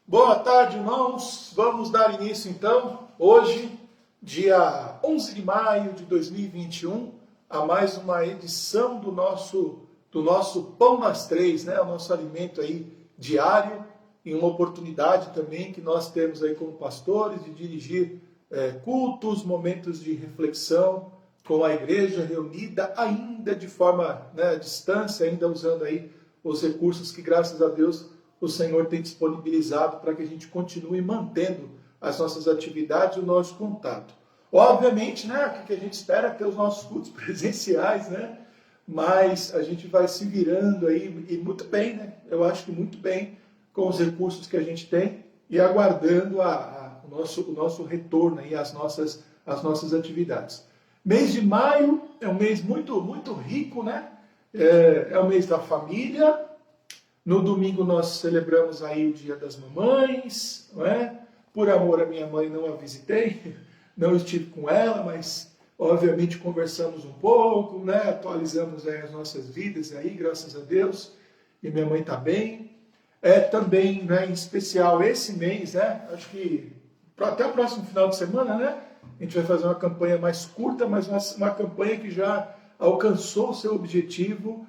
Boa tarde, irmãos. Vamos dar início então, hoje, dia 11 de maio de 2021, a mais uma edição do nosso Pão das Três, né? O nosso alimento aí diário, e uma oportunidade também que nós temos aí como pastores de dirigir cultos, momentos de reflexão com a igreja reunida, ainda de forma, né, à distância, ainda usando aí os recursos que, graças a Deus, o Senhor tem disponibilizado para que a gente continue mantendo as nossas atividades e o nosso contato. Obviamente, né, o que a gente espera é ter os nossos cultos presenciais, né? Mas a gente vai se virando aí, e muito bem, né? Eu acho que muito bem, com os recursos que a gente tem e aguardando o nosso retorno aí às nossas atividades. Mês de maio é um mês muito, muito rico, né? É o mês da família. No domingo nós celebramos aí o Dia das Mamães, não é? Por amor à minha mãe não a visitei, não estive com ela, mas obviamente conversamos um pouco, né? Atualizamos aí as nossas vidas aí, graças a Deus, e minha mãe está bem. Também, né, em especial esse mês, né? Acho que até o próximo final de semana, né? A gente vai fazer uma campanha mais curta, mas uma campanha que já alcançou o seu objetivo,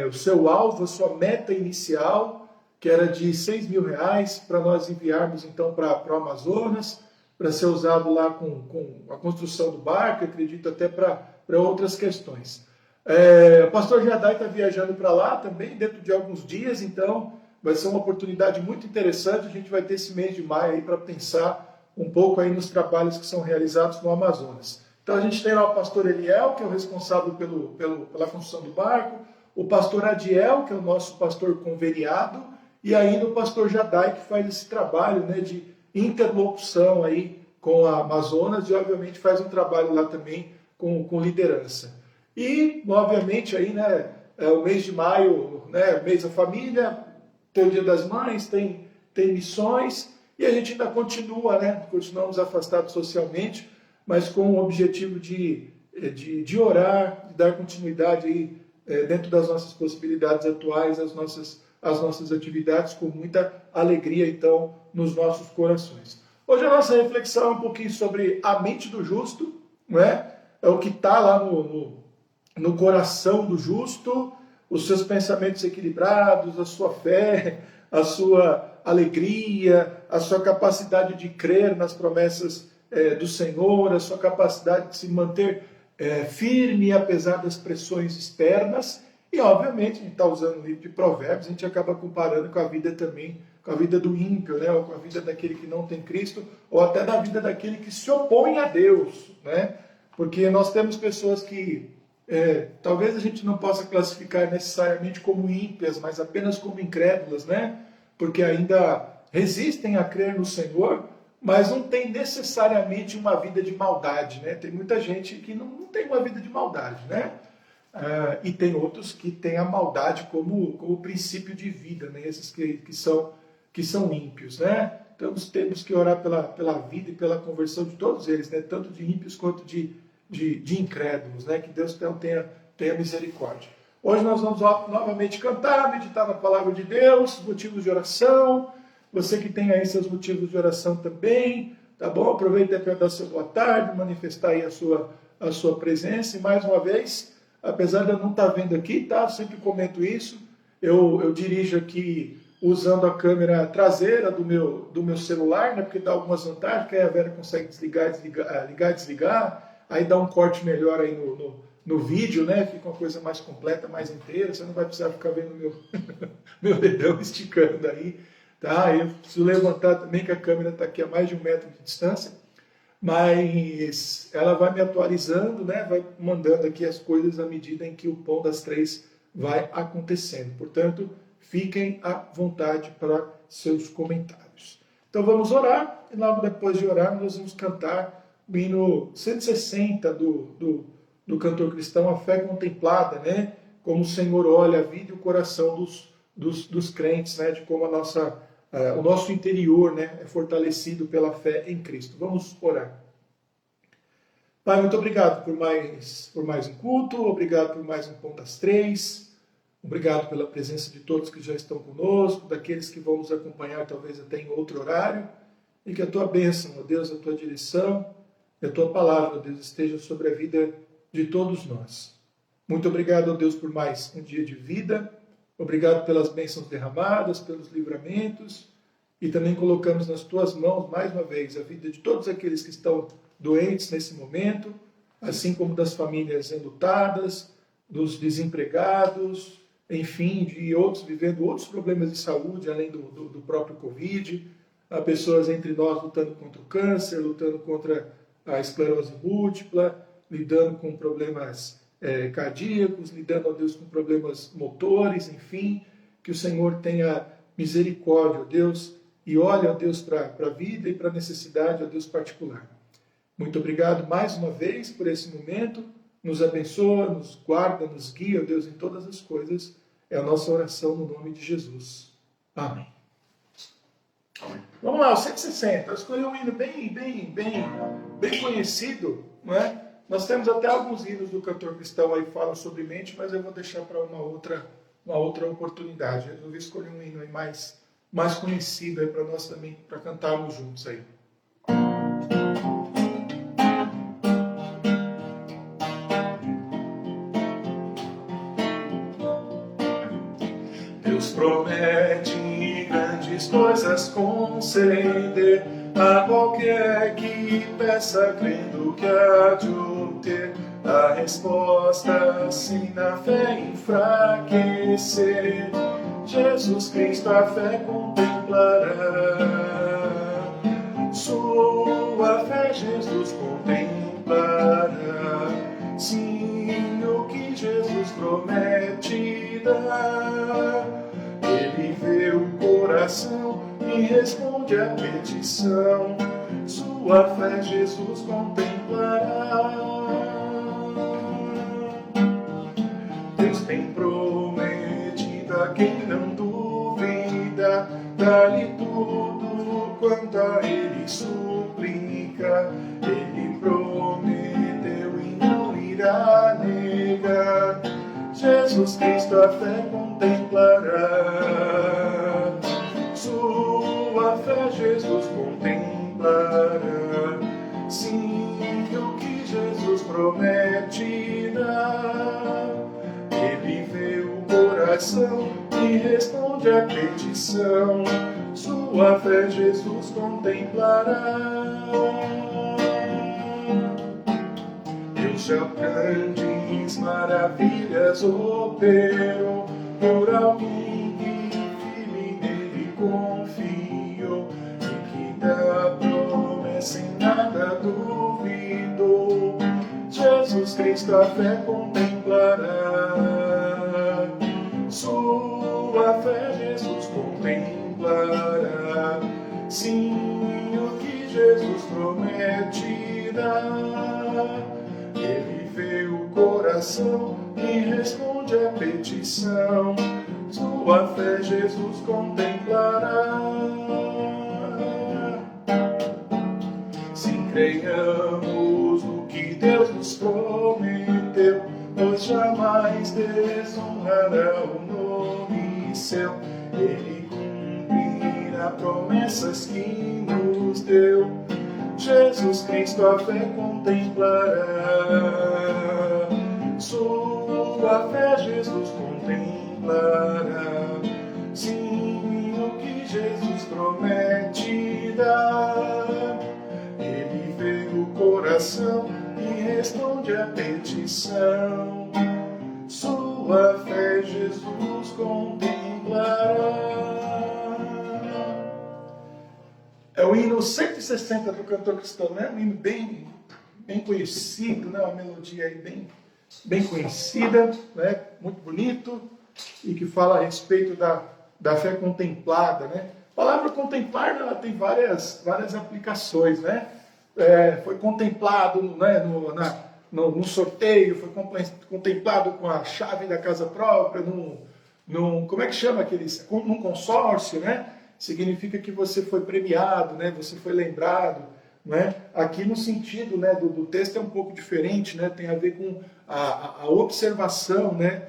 o seu alvo, a sua meta inicial, que era de R$ 6.000, para nós enviarmos então para o Amazonas, para ser usado lá com a construção do barco, acredito até para outras questões. O pastor Jadai está viajando para lá também, dentro de alguns dias, então vai ser uma oportunidade muito interessante. A gente vai ter esse mês de maio aí para pensar um pouco aí nos trabalhos que são realizados no Amazonas. Então a gente tem lá o pastor Eliel, que é o responsável pela construção do barco, o pastor Adiel, que é o nosso pastor conveniado, e ainda o pastor Jadai, que faz esse trabalho, né, de interlocução aí com a Amazonas, e obviamente faz um trabalho lá também com liderança. E, obviamente, aí, né, o mês de maio, né, mês da família, tem o Dia das Mães, tem missões, e a gente ainda continua, né, continuamos afastados socialmente, mas com o objetivo de orar, de dar continuidade aí, dentro das nossas possibilidades atuais, às nossas atividades, com muita alegria, então, nos nossos corações. Hoje a nossa reflexão é um pouquinho sobre a mente do justo, não é? É o que está lá no coração do justo, os seus pensamentos equilibrados, a sua fé, a sua alegria, a sua capacidade de crer nas promessas do Senhor, a sua capacidade de se manter firme apesar das pressões externas. E, obviamente, a gente está usando o livro de Provérbios, a gente acaba comparando com a vida também, com a vida do ímpio, né? Ou com a vida daquele que não tem Cristo, ou até da vida daquele que se opõe a Deus, né? Porque nós temos pessoas que talvez a gente não possa classificar necessariamente como ímpias, mas apenas como incrédulas, né? Porque ainda resistem a crer no Senhor, mas não tem necessariamente uma vida de maldade, né? Tem muita gente que não tem uma vida de maldade, né? E tem outros que têm a maldade como princípio de vida, né? Esses que são ímpios, né? Então temos que orar pela vida e pela conversão de todos eles, né? Tanto de ímpios quanto de incrédulos, né? Que Deus então tenha misericórdia. Hoje nós vamos novamente cantar, meditar na palavra de Deus, motivos de oração. Você que tem aí seus motivos de oração também, tá bom? Aproveita para dar seu boa tarde, manifestar aí a sua presença. E mais uma vez, apesar de eu não estar vendo aqui, tá? Eu sempre comento isso. Eu dirijo aqui usando a câmera traseira do meu celular, né? Porque dá algumas vantagens, que aí a Vera consegue ligar e desligar, aí dá um corte melhor aí no vídeo, né? Fica uma coisa mais completa, mais inteira. Você não vai precisar ficar vendo meu dedão esticando aí. Tá? Eu preciso levantar também, que a câmera está aqui a mais de 1 metro de distância, mas ela vai me atualizando, né? Vai mandando aqui as coisas à medida em que o Pão das Três vai acontecendo. Portanto, fiquem à vontade para seus comentários. Então vamos orar, e logo depois de orar nós vamos cantar o hino 160 do cantor cristão, A Fé Contemplada, né? Como o Senhor olha a vida e o coração dos crentes, né? De como o nosso interior, né, é fortalecido pela fé em Cristo. Vamos orar. Pai, muito obrigado por mais um culto, obrigado por mais um Pão das Três, Obrigado pela presença de todos que já estão conosco, daqueles que vão nos acompanhar talvez até em outro horário, e que a tua bênção, ó Deus, a tua direção e a tua palavra, ó Deus, esteja sobre a vida de todos nós. Muito obrigado, ó Deus, por mais um dia de vida. Obrigado pelas bênçãos derramadas, pelos livramentos, e também colocamos nas tuas mãos, mais uma vez, a vida de todos aqueles que estão doentes nesse momento, assim como das famílias enlutadas, dos desempregados, enfim, de outros vivendo outros problemas de saúde, além do próprio Covid. Há pessoas entre nós lutando contra o câncer, lutando contra a esclerose múltipla, lidando com problemas cardíacos, lidando, ó Deus, com problemas motores, enfim, que o Senhor tenha misericórdia, ó Deus, e olhe, ó Deus, para a vida e para a necessidade, ó Deus, particular. Muito obrigado mais uma vez por esse momento, nos abençoa, nos guarda, nos guia, ó Deus, em todas as coisas, é a nossa oração no nome de Jesus. Amém. Vamos lá, o 160, eu escolhi um hino bem conhecido, não é? Nós temos até alguns hinos do cantor cristão aí que falam sobre mente, mas eu vou deixar para uma outra oportunidade. Eu resolvi escolher um hino aí mais conhecido aí para nós também, para cantarmos juntos aí. Deus promete grandes coisas conceder a qualquer que peça, crendo que há de obter a resposta, sem na fé enfraquecer. Jesus Cristo a fé contemplará, sua fé Jesus contemplará. Sim, o que Jesus promete dar, ele vê o coração e responde à petição, sua fé Jesus contemplará. Deus tem prometido a quem não duvida, dá-lhe tudo quanto a ele suplica. Ele prometeu e não irá negar, Jesus Cristo a fé contemplará, sua fé Jesus contemplará. Sim, o que Jesus promete dar, ele vê o coração e responde à petição, sua fé Jesus contemplará. Deus já grandes maravilhas operou por alguém que firme nele confiou, e que da promessa em nada duvidou. Jesus Cristo a fé contemplará, sua fé Jesus contemplará. Sim, o que Jesus promete dar, ele vê o coração e responde à petição, sua fé Jesus contemplará. Sim, creiamos no que Deus nos prometeu, pois jamais desonrará o nome seu. Ele cumprirá promessas que nos deu, Jesus Cristo a fé contemplará, sua fé Jesus contemplará. Sim, o que Jesus promete dar, ele vê o coração e responde à petição, sua fé Jesus contemplará. É o hino 160 do cantor cristão, né? Um hino bem conhecido, né? Uma melodia aí bem conhecida, né? Muito bonito, e que fala a respeito da fé contemplada, né? A palavra contemplar, ela tem várias aplicações, né? Foi contemplado, né, no sorteio, foi contemplado com a chave da casa própria, como é que chama aqueles? Num consórcio, né? Significa que você foi premiado, né? Você foi lembrado, né? Aqui no sentido, né, do texto é um pouco diferente, né? Tem a ver com a observação, né,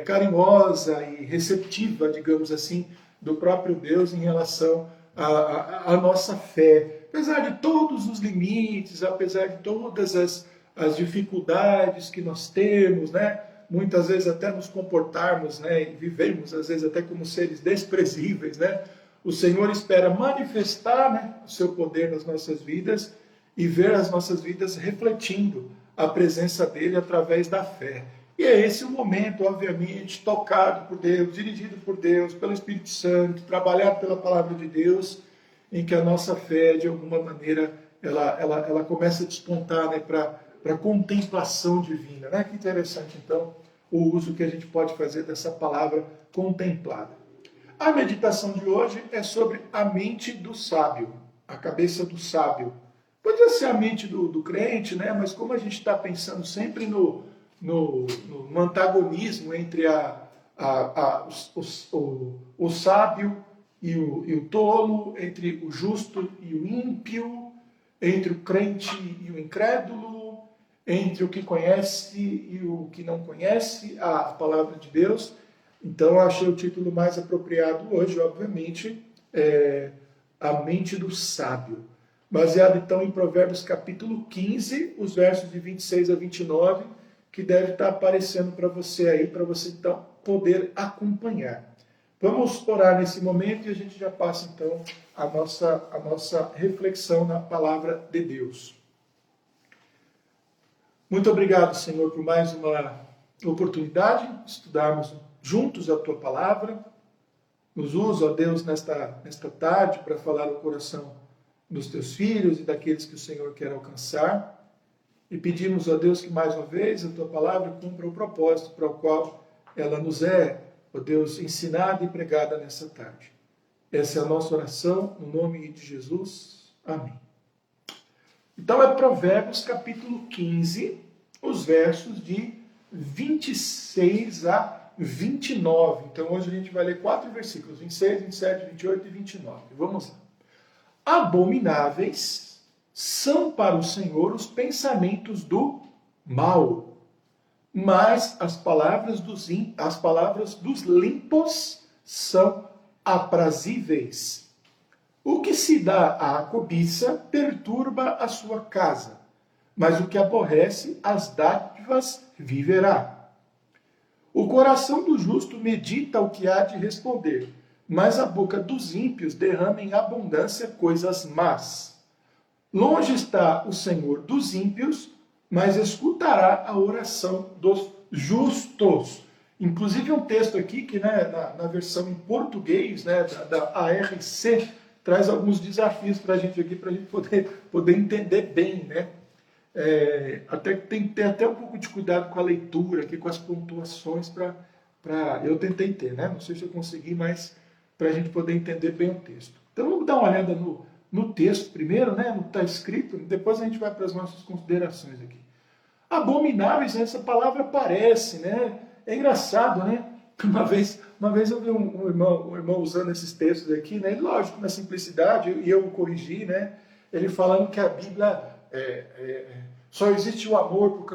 carinhosa e receptiva, digamos assim, do próprio Deus em relação à nossa fé. Apesar de todos os limites, apesar de todas as dificuldades que nós temos, né? Muitas vezes até nos comportarmos, né? E vivemos às vezes até como seres desprezíveis, né? O Senhor espera manifestar, né, o seu poder nas nossas vidas e ver as nossas vidas refletindo a presença dele através da fé. E é esse o momento, obviamente, tocado por Deus, dirigido por Deus, pelo Espírito Santo, trabalhado pela palavra de Deus, em que a nossa fé, de alguma maneira, ela começa a despontar, né, para a contemplação divina. Né? Que interessante, então, o uso que a gente pode fazer dessa palavra contemplada. A meditação de hoje é sobre a mente do sábio, a cabeça do sábio. Podia ser a mente do crente, né? Mas como a gente está pensando sempre no antagonismo entre o sábio e o tolo, entre o justo e o ímpio, entre o crente e o incrédulo, entre o que conhece e o que não conhece a palavra de Deus. Então, eu achei o título mais apropriado hoje, obviamente, A Mente do Sábio. Baseado, então, em Provérbios capítulo 15, os versos de 26 a 29, que deve estar aparecendo para você aí, para você, então, poder acompanhar. Vamos orar nesse momento e a gente já passa, então, a nossa reflexão na palavra de Deus. Muito obrigado, Senhor, por mais uma oportunidade de estudarmos juntos a Tua Palavra. Nos usa, ó Deus, nesta tarde para falar o coração dos Teus filhos e daqueles que o Senhor quer alcançar. E pedimos, ó Deus, que mais uma vez a Tua Palavra cumpra o propósito para o qual ela nos é, ó Deus, ensinada e pregada nessa tarde. Essa é a nossa oração, no nome de Jesus. Amém. Então é Provérbios capítulo 15, os versos de 26 a 29. Então hoje a gente vai ler 4 versículos, 26, 27, 28 e 29. Vamos lá. Abomináveis são para o Senhor os pensamentos do mal, mas as palavras dos limpos são aprazíveis. O que se dá à cobiça perturba a sua casa, mas o que aborrece as dádivas viverá. O coração do justo medita o que há de responder, mas a boca dos ímpios derrama em abundância coisas más. Longe está o Senhor dos ímpios, mas escutará a oração dos justos. Inclusive um texto aqui que, né, na versão em português, né, da ARC, traz alguns desafios para a gente aqui, para a gente poder entender bem, né? Até tem que ter até um pouco de cuidado com a leitura, aqui, com as pontuações, eu tentei ter, né? Não sei se eu consegui, mas para a gente poder entender bem o texto. Então vamos dar uma olhada no texto primeiro, né? No que está escrito, depois a gente vai para as nossas considerações aqui. Abomináveis, essa palavra aparece, né? É engraçado, né? Uma vez eu vi um irmão usando esses textos aqui, né? Lógico, na simplicidade, e eu o corrigi, né? Ele falando que a Bíblia só existe o amor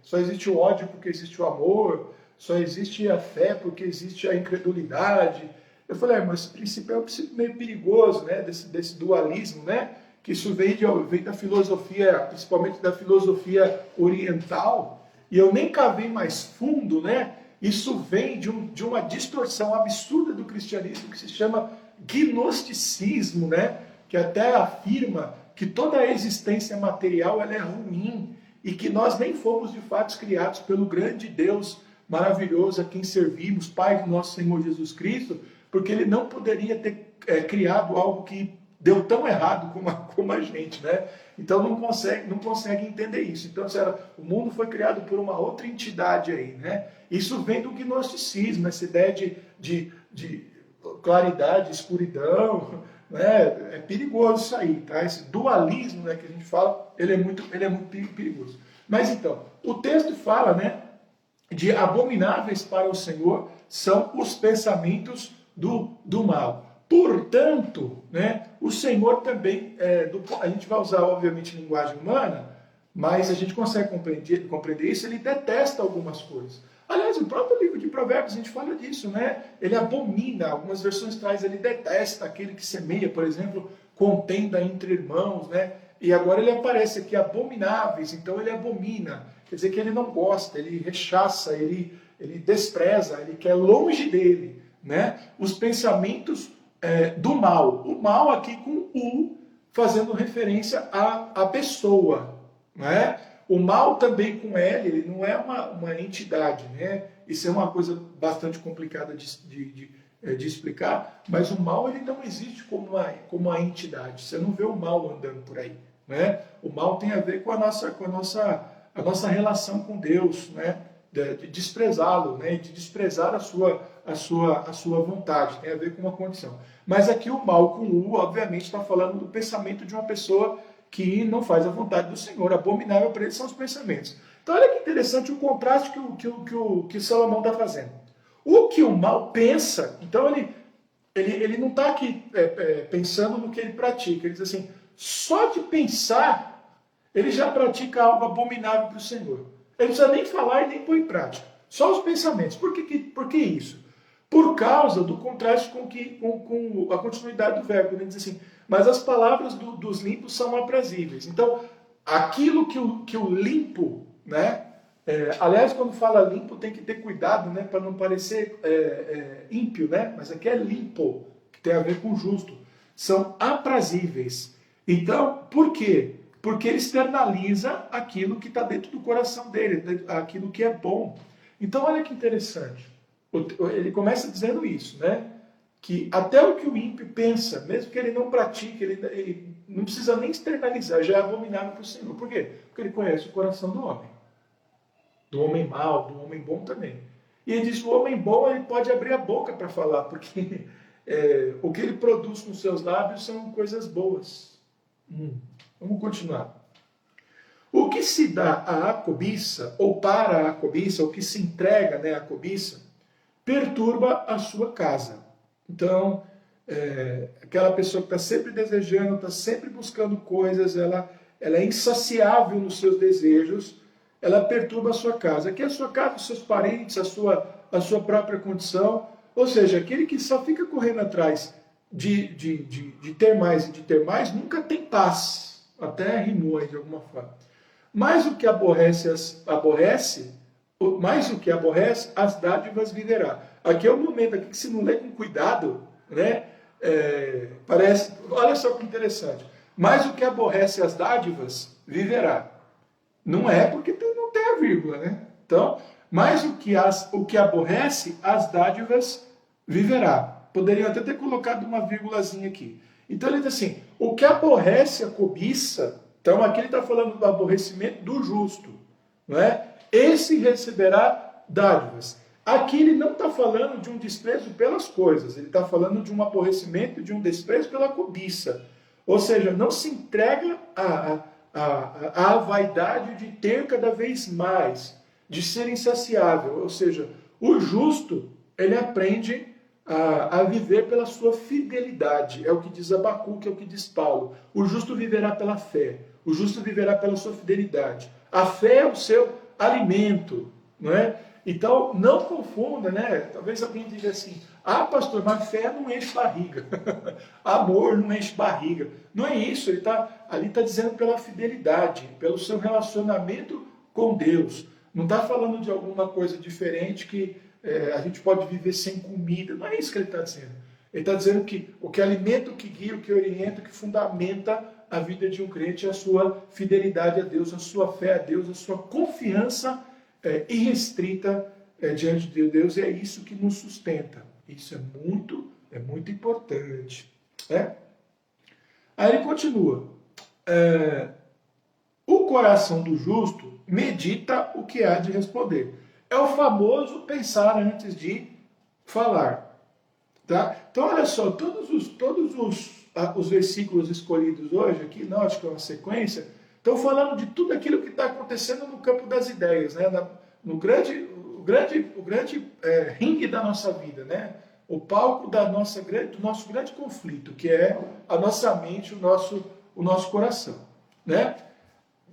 só existe o ódio porque existe o amor, só existe a fé porque existe a incredulidade. Eu falei, mas esse princípio é um princípio meio perigoso, né? Desse dualismo, né? Que isso vem da filosofia, principalmente da filosofia oriental, e eu nem cavei mais fundo, né? Isso vem de uma distorção absurda do cristianismo que se chama gnosticismo, né? Que até afirma que toda a existência material ela é ruim e que nós nem fomos de fato criados pelo grande Deus maravilhoso a quem servimos, Pai do nosso Senhor Jesus Cristo, porque Ele não poderia ter criado algo que deu tão errado como a gente, né? Então não consegue entender isso. Então, o mundo foi criado por uma outra entidade aí, né? Isso vem do gnosticismo, essa ideia de claridade, escuridão, né? É perigoso isso aí, tá? Esse dualismo, né, que a gente fala, ele é muito perigoso. Mas então, o texto fala, né, de abomináveis para o Senhor são os pensamentos do mal. Portanto, né, o Senhor também, a gente vai usar, obviamente, linguagem humana, mas a gente consegue compreender isso, ele detesta algumas coisas. Aliás, o próprio livro de Provérbios, a gente fala disso, né? Ele abomina, algumas versões traz, ele detesta aquele que semeia, por exemplo, contenda entre irmãos, né? E agora ele aparece aqui, abomináveis, então ele abomina. Quer dizer que ele não gosta, ele rechaça, ele despreza, ele quer longe dele, né? Os pensamentos do mal. O mal aqui com U, fazendo referência à pessoa, né? O mal também com L, ele não é uma entidade, né? Isso é uma coisa bastante complicada de explicar, mas o mal ele não existe como uma entidade. Você não vê o mal andando por aí, né? O mal tem a ver com a nossa relação com Deus, né? De desprezá-lo, né? De desprezar a sua vontade, tem a ver com uma condição. Mas aqui o mal com U, obviamente, está falando do pensamento de uma pessoa que não faz a vontade do Senhor. Abominável para ele são os pensamentos. Então olha que interessante o contraste que Salomão está fazendo. O que o mal pensa, então ele não está aqui pensando no que ele pratica. Ele diz assim, só de pensar, ele já pratica algo abominável para o Senhor. Ele não precisa nem falar e nem pôr em prática. Só os pensamentos. Por que isso? Por causa do contraste com a continuidade do verbo. Ele diz assim, mas as palavras dos limpos são aprazíveis. Então, aquilo que o limpo, né? Aliás, quando fala limpo, tem que ter cuidado, né? Para não parecer ímpio, né? Mas aqui é limpo, que tem a ver com justo. São aprazíveis. Então, por quê? Porque ele externaliza aquilo que está dentro do coração dele, aquilo que é bom. Então, olha que interessante. Ele começa dizendo isso, né? Que até o que o ímpio pensa, mesmo que ele não pratique, ele não precisa nem externalizar, já é abominável para o Senhor. Por quê? Porque ele conhece o coração do homem. Do homem mau, do homem bom também. E ele diz que o homem bom ele pode abrir a boca para falar, porque o que ele produz com seus lábios são coisas boas. Vamos continuar. O que se dá à cobiça, ou para a cobiça, o que se entrega, né, à cobiça, perturba a sua casa. Então, aquela pessoa que está sempre desejando, está sempre buscando coisas, ela é insaciável nos seus desejos, ela perturba a sua casa. Aqui é a sua casa, os seus parentes, a sua própria condição. Ou seja, aquele que só fica correndo atrás de ter mais e de ter mais, nunca tem paz. Até rimou aí de alguma forma. Mais o que aborrece, as dádivas viverá. Aqui é o momento aqui que se não lê com cuidado, né? Parece, olha só que interessante. Mais o que aborrece as dádivas viverá. Não é porque não tem a vírgula, né? Então, mais o que aborrece as dádivas viverá. Poderiam até ter colocado uma vírgulazinha aqui. Então ele diz assim, o que aborrece a cobiça, então aqui ele está falando do aborrecimento do justo, não é? Esse receberá dádivas. Aqui ele não está falando de um desprezo pelas coisas, ele está falando de um aborrecimento, de um desprezo pela cobiça. Ou seja, não se entrega à vaidade de ter cada vez mais, de ser insaciável. Ou seja, o justo, ele aprende a viver pela sua fidelidade. É o que diz Abacuque, é o que diz Paulo. O justo viverá pela fé. O justo viverá pela sua fidelidade. A fé é o seu alimento, não é? Então, não confunda, né? Talvez alguém diga assim, pastor, mas fé não enche barriga. Amor não enche barriga. Não é isso, ali está dizendo pela fidelidade, pelo seu relacionamento com Deus. Não está falando de alguma coisa diferente que a gente pode viver sem comida. Não é isso que ele está dizendo. Ele está dizendo que o que alimenta, o que guia, o que orienta, o que fundamenta a vida de um crente é a sua fidelidade a Deus, a sua fé a Deus, a sua confiança irrestrita diante de Deus. E é isso que nos sustenta. Isso é muito importante. Né? Aí ele continua. O coração do justo medita o que há de responder. É o famoso pensar antes de falar. Tá? Então, olha só, todos os versículos escolhidos hoje, aqui, não, acho que é uma sequência, estão falando de tudo aquilo que está acontecendo no campo das ideias, né? O grande ringue da nossa vida, né? O palco do nosso grande conflito, que é a nossa mente, o nosso coração. Né?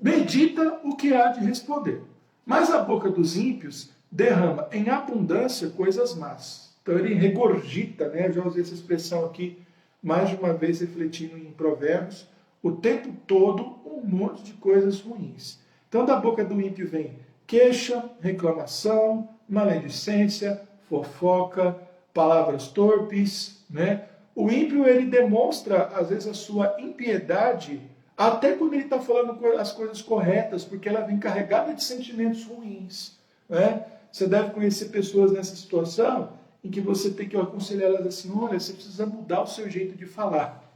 Medita o que há de responder. Mas a boca dos ímpios derrama em abundância coisas más. Então ele regurgita, né? Eu já usei essa expressão aqui mais de uma vez refletindo em Provérbios, o tempo todo um monte de coisas ruins. Então da boca do ímpio vem queixa, reclamação, maledicência, fofoca, palavras torpes, né? O ímpio, ele demonstra, às vezes, a sua impiedade, até quando ele está falando as coisas corretas, porque ela vem carregada de sentimentos ruins, né? Você deve conhecer pessoas nessa situação em que você tem que aconselhar elas assim, olha, você precisa mudar o seu jeito de falar.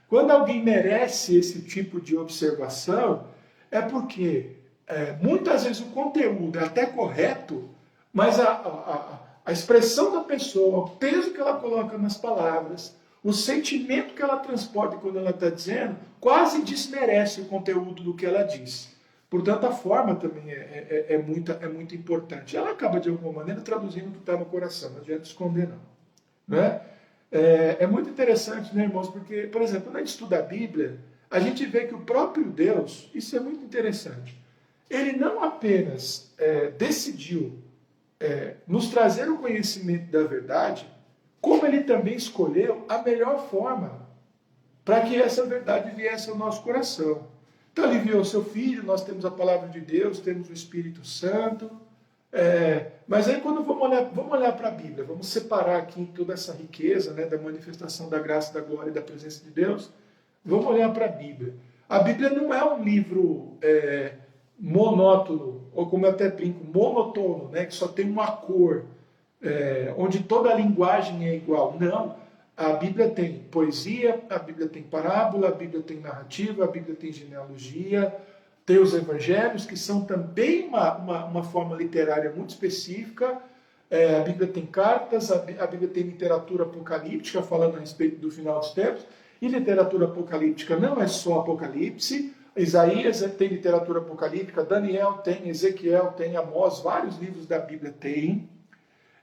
Quando alguém merece esse tipo de observação, é porque muitas vezes o conteúdo é até correto, mas a expressão da pessoa, o peso que ela coloca nas palavras, o sentimento que ela transporta quando ela está dizendo, quase desmerece o conteúdo do que ela diz. Portanto, a forma também é muito importante. Ela acaba, de alguma maneira, traduzindo o que está no coração, não adianta esconder, não. Né? É muito interessante, né, irmãos? Porque, por exemplo, quando a gente estuda a Bíblia, a gente vê que o próprio Deus, isso é muito interessante, ele não apenas decidiu nos trazer o conhecimento da verdade, como ele também escolheu a melhor forma para que essa verdade viesse ao nosso coração. Então ele enviou o seu Filho, nós temos a palavra de Deus, temos o Espírito Santo. Mas aí quando vamos olhar para a Bíblia, vamos separar aqui toda essa riqueza, né, da manifestação da graça, da glória e da presença de Deus, vamos olhar para a Bíblia. A Bíblia não é um livro monótono, ou como eu até brinco, monotono, né, que só tem uma cor, onde toda a linguagem é igual. Não. A Bíblia tem poesia, a Bíblia tem parábola, a Bíblia tem narrativa, a Bíblia tem genealogia, tem os evangelhos, que são também uma forma literária muito específica. A Bíblia tem cartas, a Bíblia tem literatura apocalíptica, falando a respeito do final dos tempos. E literatura apocalíptica não é só Apocalipse. Isaías tem literatura apocalíptica, Daniel tem, Ezequiel tem, Amós, vários livros da Bíblia tem.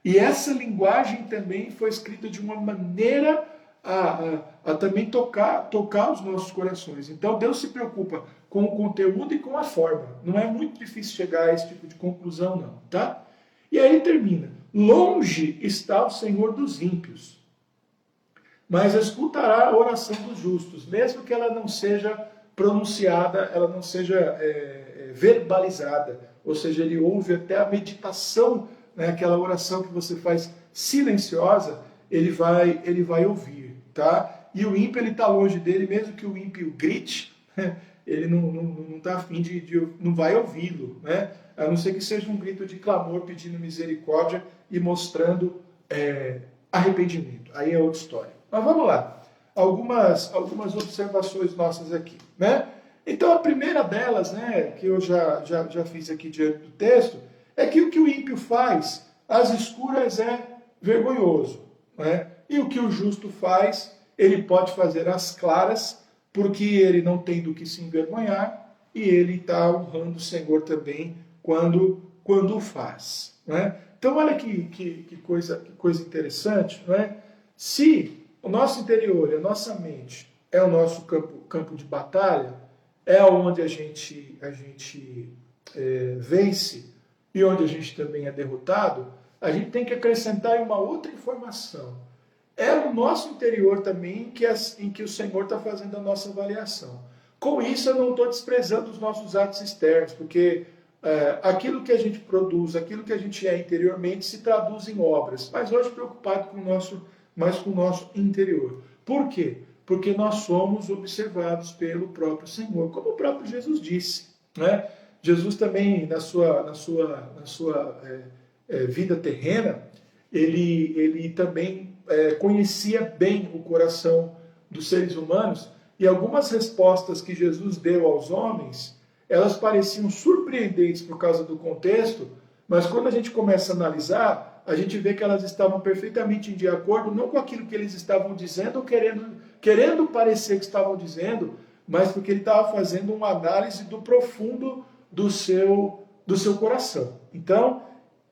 E essa linguagem também foi escrita de uma maneira a também tocar os nossos corações. Então Deus se preocupa com o conteúdo e com a forma. Não é muito difícil chegar a esse tipo de conclusão, não, tá? E aí termina. Longe está o Senhor dos ímpios, mas escutará a oração dos justos, mesmo que ela não seja pronunciada, ela não seja verbalizada. Ou seja, ele ouve até a meditação, né, aquela oração que você faz silenciosa, ele vai ouvir, tá? E o ímpio, ele está longe dele, mesmo que o ímpio grite, ele não está afim não vai ouvi-lo, né? A não ser que seja um grito de clamor pedindo misericórdia e mostrando arrependimento. Aí é outra história. Mas vamos lá. Algumas observações nossas aqui, né? Então a primeira delas, né, que eu já fiz aqui diante do texto, é que o que o ímpio faz às escuras é vergonhoso, né? E o que o justo faz, ele pode fazer às claras, porque ele não tem do que se envergonhar e ele está honrando o Senhor também quando o faz, né? Então olha que coisa interessante, né? Se o nosso interior, a nossa mente é o nosso campo de batalha, é onde a gente vence e onde a gente também é derrotado, a gente tem que acrescentar uma outra informação. É o nosso interior também em que o Senhor está fazendo a nossa avaliação. Com isso, eu não estou desprezando os nossos atos externos, porque aquilo que a gente produz, aquilo que a gente é interiormente, se traduz em obras. Mas hoje preocupado mais com o nosso interior. Por quê? Porque nós somos observados pelo próprio Senhor, como o próprio Jesus disse, né? Jesus também, na sua vida terrena, ele também conhecia bem o coração dos seres humanos, e algumas respostas que Jesus deu aos homens, elas pareciam surpreendentes por causa do contexto, mas quando a gente começa a analisar, a gente vê que elas estavam perfeitamente de acordo, não com aquilo que eles estavam dizendo, ou querendo parecer que estavam dizendo, mas porque ele estava fazendo uma análise do profundo do seu coração. Então,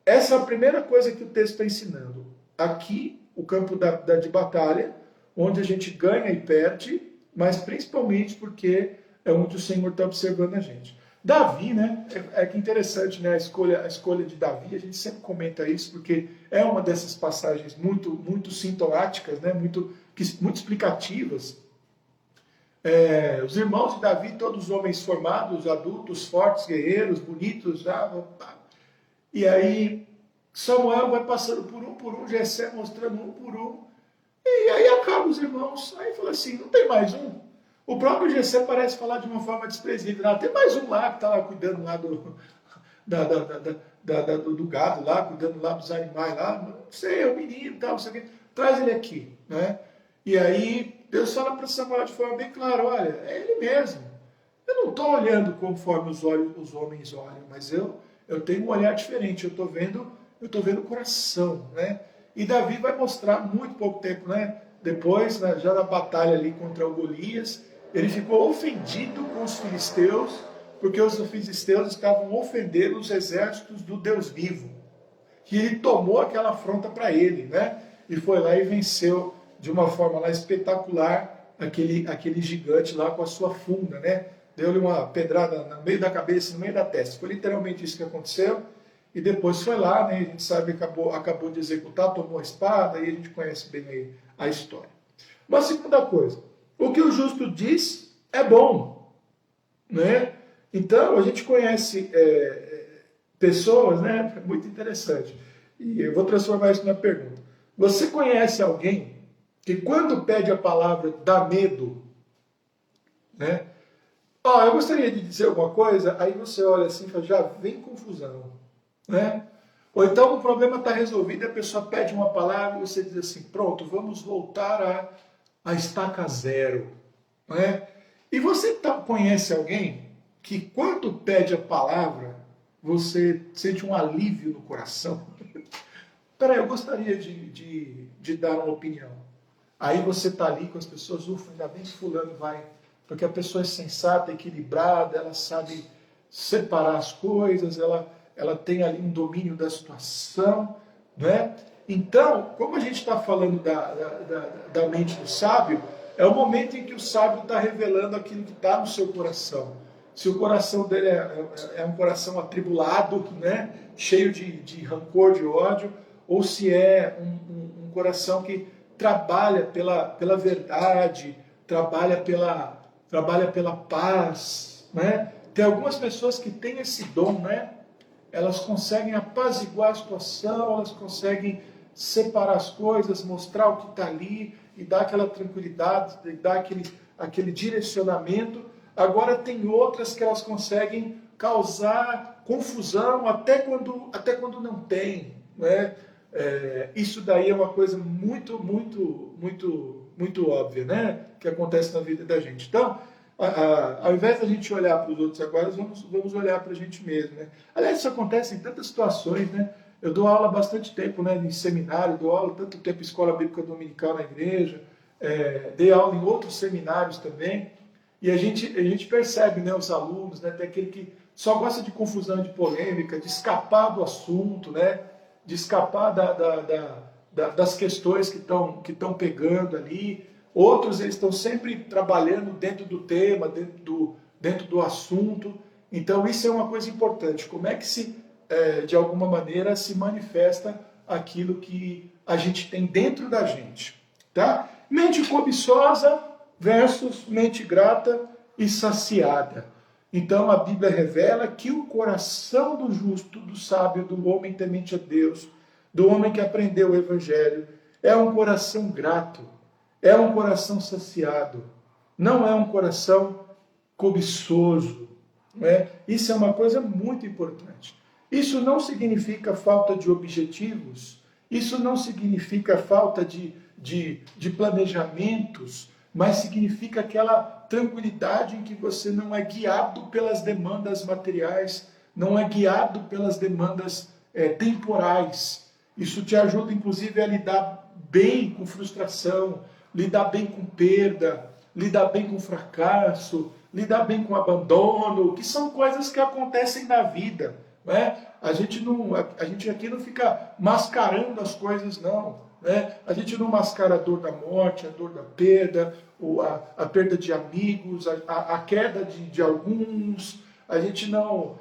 essa é a primeira coisa que o texto está ensinando. Aqui, o campo de batalha, onde a gente ganha e perde, mas principalmente porque é onde o Senhor está observando a gente. Davi, né? É que interessante, né? A escolha de Davi, a gente sempre comenta isso, porque é uma dessas passagens muito sintomáticas, né? Muito explicativas. Os irmãos de Davi, todos homens formados, adultos, fortes, guerreiros, bonitos, e aí Samuel vai passando por um, Jessé mostrando um por um, e aí acaba os irmãos. Aí fala assim, não tem mais um? O próprio Jessé parece falar de uma forma desprezível. Tem mais um lá que está lá cuidando lá do gado lá, cuidando lá dos animais lá. Não sei, é o menino, tal, não sei o quê. Traz ele aqui, né? E aí Deus fala para Samuel de forma bem clara, olha, é ele mesmo. Eu não estou olhando conforme os homens olham, mas eu tenho um olhar diferente. Eu estou vendo o coração, né? E Davi vai mostrar muito pouco tempo, né? Depois, né, já na batalha ali contra o Golias, ele ficou ofendido com os filisteus, porque os filisteus estavam ofendendo os exércitos do Deus vivo. E ele tomou aquela afronta para ele, né? E foi lá e venceu de uma forma lá espetacular aquele gigante lá com a sua funda, né? Deu-lhe uma pedrada no meio da cabeça, no meio da testa. Foi literalmente isso que aconteceu. E depois foi lá, né? A gente sabe que acabou de executar, tomou a espada, e a gente conhece bem aí a história. Uma segunda coisa, o que o justo diz é bom, né? Então, a gente conhece pessoas, né? Muito interessante. E eu vou transformar isso numa pergunta. Você conhece alguém que quando pede a palavra dá medo, né? Eu gostaria de dizer alguma coisa, aí você olha assim e fala, já vem confusão, né? Ou então o problema está resolvido, a pessoa pede uma palavra e você diz assim, pronto, vamos voltar a estaca zero, né? E você conhece alguém que quando pede a palavra, você sente um alívio no coração? Peraí, eu gostaria de dar uma opinião. Aí você está ali com as pessoas, ufa, ainda bem que fulano vai. Porque a pessoa é sensata, equilibrada, ela sabe separar as coisas, ela tem ali um domínio da situação, né? Então, como a gente está falando da mente do sábio, é o momento em que o sábio está revelando aquilo que está no seu coração. Se o coração dele é um coração atribulado, né? Cheio de rancor, de ódio, ou se é um coração que trabalha pela verdade, trabalha pela paz, né? Tem algumas pessoas que têm esse dom, né? Elas conseguem apaziguar a situação, elas conseguem separar as coisas, mostrar o que está ali e dar aquela tranquilidade, dar aquele direcionamento. Agora tem outras que elas conseguem causar confusão até quando não tem, né? Isso daí é uma coisa muito óbvia, né? Que acontece na vida da gente. Então, ao invés da gente olhar para os outros agora, vamos olhar para a gente mesmo, né? Aliás, isso acontece em tantas situações, né? Eu dou aula há bastante tempo, né? Em seminário, dou aula tanto tempo em escola bíblica dominical na igreja, dei aula em outros seminários também, e a gente percebe, né? Os alunos, né? Tem aquele que só gosta de confusão, de polêmica, de escapar do assunto, né? De escapar das questões que estão pegando ali. Outros eles estão sempre trabalhando dentro do tema, dentro do assunto. Então isso é uma coisa importante. Como é que de alguma maneira se manifesta aquilo que a gente tem dentro da gente, tá? Mente cobiçosa versus mente grata e saciada. Então a Bíblia revela que o coração do justo, do sábio, do homem temente a Deus, do homem que aprendeu o Evangelho, é um coração grato, é um coração saciado, não é um coração cobiçoso. Né? Isso é uma coisa muito importante. Isso não significa falta de objetivos, isso não significa falta de planejamentos, mas significa aquela tranquilidade em que você não é guiado pelas demandas materiais, não é guiado pelas demandas temporais. Isso te ajuda, inclusive, a lidar bem com frustração, lidar bem com perda, lidar bem com fracasso, lidar bem com abandono, que são coisas que acontecem na vida. Né? A gente aqui não fica mascarando as coisas, não. Né? A gente não mascara a dor da morte, a dor da perda, a perda de amigos, a queda de alguns, a gente não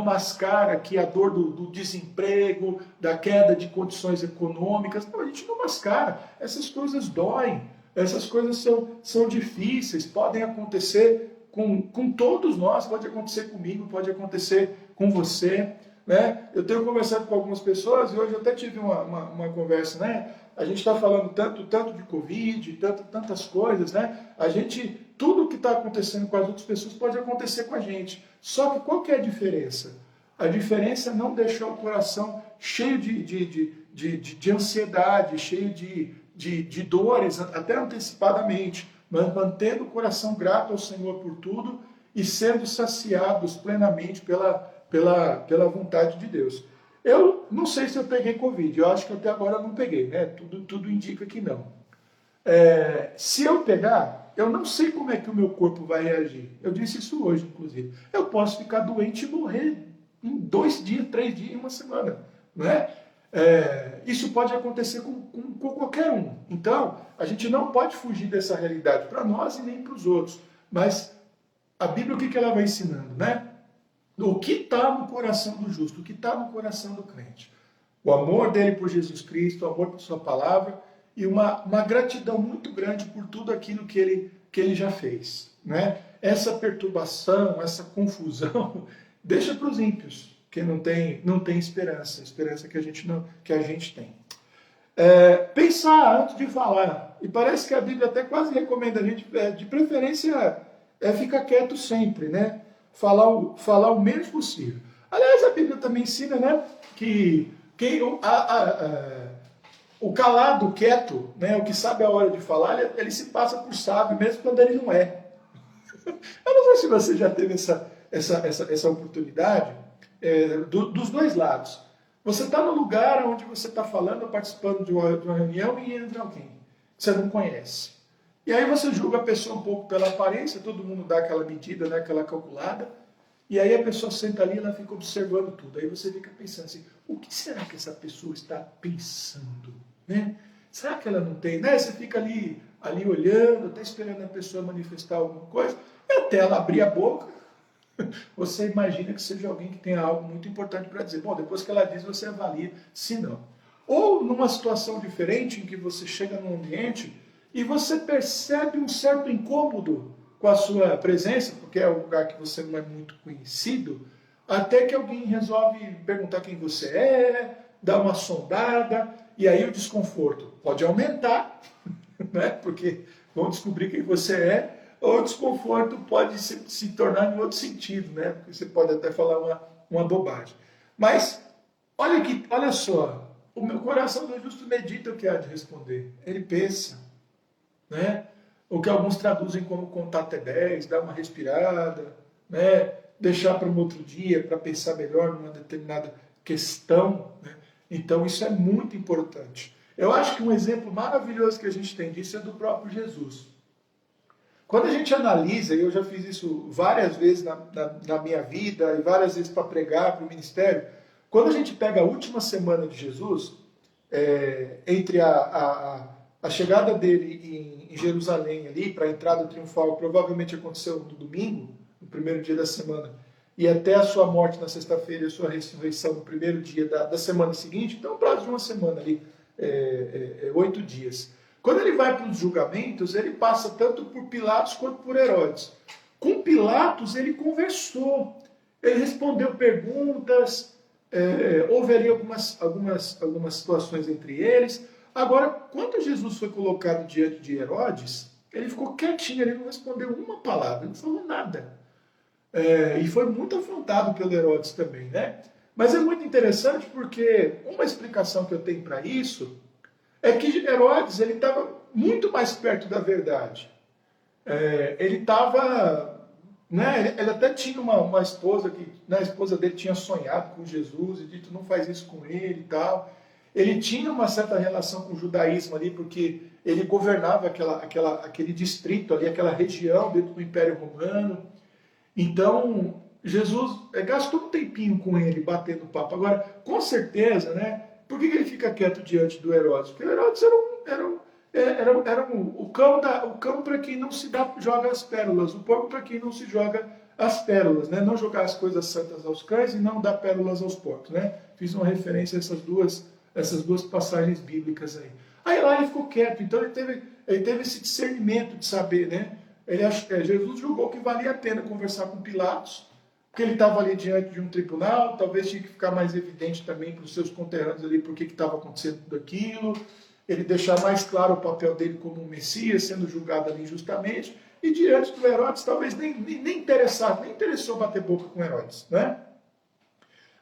mascara aqui a dor do desemprego, da queda de condições econômicas. Não, a gente não mascara. Essas coisas doem, essas coisas são difíceis, podem acontecer com todos nós, pode acontecer comigo, pode acontecer com você. Né? Eu tenho conversado com algumas pessoas e hoje eu até tive uma conversa, né? A gente está falando tanto de Covid, tantas coisas, né? Tudo que está acontecendo com as outras pessoas pode acontecer com a gente. Só que qual que é a diferença? A diferença é não deixar o coração cheio de ansiedade, cheio de dores, até antecipadamente, mas mantendo o coração grato ao Senhor por tudo e sendo saciados plenamente pela vontade de Deus. Eu não sei se eu peguei Covid, eu acho que até agora eu não peguei, né? Tudo indica que não. Se eu pegar, eu não sei como é que o meu corpo vai reagir. Eu disse isso hoje, inclusive. Eu posso ficar doente e morrer em 2 dias, 3 dias, em uma semana. Né? Isso pode acontecer com qualquer um. Então, a gente não pode fugir dessa realidade para nós e nem para os outros. Mas a Bíblia, o que ela vai ensinando? Né? O que está no coração do justo, o que está no coração do crente. O amor dele por Jesus Cristo, o amor por sua palavra e uma gratidão muito grande por tudo aquilo que ele já fez. Né? Essa perturbação, essa confusão, deixa para os ímpios, que não tem esperança, a esperança que a gente tem. Pensar antes de falar. E parece que a Bíblia até quase recomenda a gente, de preferência, ficar quieto sempre, né? Falar o menos possível. Aliás, a Bíblia também ensina, né, que o calado, o quieto, né, o que sabe a hora de falar, ele se passa por sábio, mesmo quando ele não é. Eu não sei se você já teve essa oportunidade, dos dois lados. Você está no lugar onde você está falando, participando de uma reunião e entra alguém que você não conhece. E aí você julga a pessoa um pouco pela aparência, todo mundo dá aquela medida, né, aquela calculada, e aí a pessoa senta ali e ela fica observando tudo. Aí você fica pensando assim, o que será que essa pessoa está pensando? Né? Será que ela não tem? Né? Você fica ali olhando, até esperando a pessoa manifestar alguma coisa, e até ela abrir a boca, você imagina que seja alguém que tenha algo muito importante para dizer. Bom, depois que ela diz, você avalia se não. Ou numa situação diferente, em que você chega num ambiente e você percebe um certo incômodo com a sua presença, porque é um lugar que você não é muito conhecido, até que alguém resolve perguntar quem você é, dar uma sondada, e aí o desconforto pode aumentar, né? Porque vão descobrir quem você é, ou o desconforto pode se tornar em outro sentido, né? Porque você pode até falar uma bobagem. Mas, olha só, o meu coração do justo medita o que há de responder. Ele pensa, né? O que alguns traduzem como contar até 10, dar uma respirada, né? Deixar para um outro dia, para pensar melhor numa determinada questão. Né? Então isso é muito importante. Eu acho que um exemplo maravilhoso que a gente tem disso é do próprio Jesus. Quando a gente analisa, e eu já fiz isso várias vezes na minha vida, e várias vezes para pregar, para o ministério, quando a gente pega a última semana de Jesus, entre a chegada dele em Jerusalém ali, para a entrada triunfal, provavelmente aconteceu no domingo, no primeiro dia da semana, e até a sua morte na sexta-feira e a sua ressurreição no primeiro dia da semana seguinte, então um prazo de uma semana ali, 8 dias. Quando ele vai para os julgamentos, ele passa tanto por Pilatos quanto por Herodes. Com Pilatos ele conversou, ele respondeu perguntas, houve ali algumas situações entre eles. Agora, quando Jesus foi colocado diante de Herodes, ele ficou quietinho, ele não respondeu uma palavra, ele não falou nada. E foi muito afrontado pelo Herodes também, né? Mas é muito interessante porque uma explicação que eu tenho para isso é que Herodes ele estava muito mais perto da verdade. Ele estava, né? Ele até tinha uma esposa que, né, a esposa dele tinha sonhado com Jesus e dito não faz isso com ele e tal. Ele tinha uma certa relação com o judaísmo ali, porque ele governava aquele distrito ali, aquela região dentro do Império Romano. Então, Jesus gastou um tempinho com ele, batendo papo. Agora, com certeza, né? Por que ele fica quieto diante do Herodes? Porque o Herodes era o cão para quem não se joga as pérolas, o porco para quem não se joga as pérolas, né? Não jogar as coisas santas aos cães e não dar pérolas aos porcos, né? Fiz uma referência a essas duas passagens bíblicas aí. Aí lá ele ficou quieto, então ele teve esse discernimento de saber, né? Jesus julgou que valia a pena conversar com Pilatos, porque ele estava ali diante de um tribunal, talvez tinha que ficar mais evidente também para os seus conterrâneos ali por que estava acontecendo tudo aquilo, ele deixar mais claro o papel dele como um Messias, sendo julgado ali injustamente, e diante do Herodes talvez nem interessou bater boca com Herodes, né?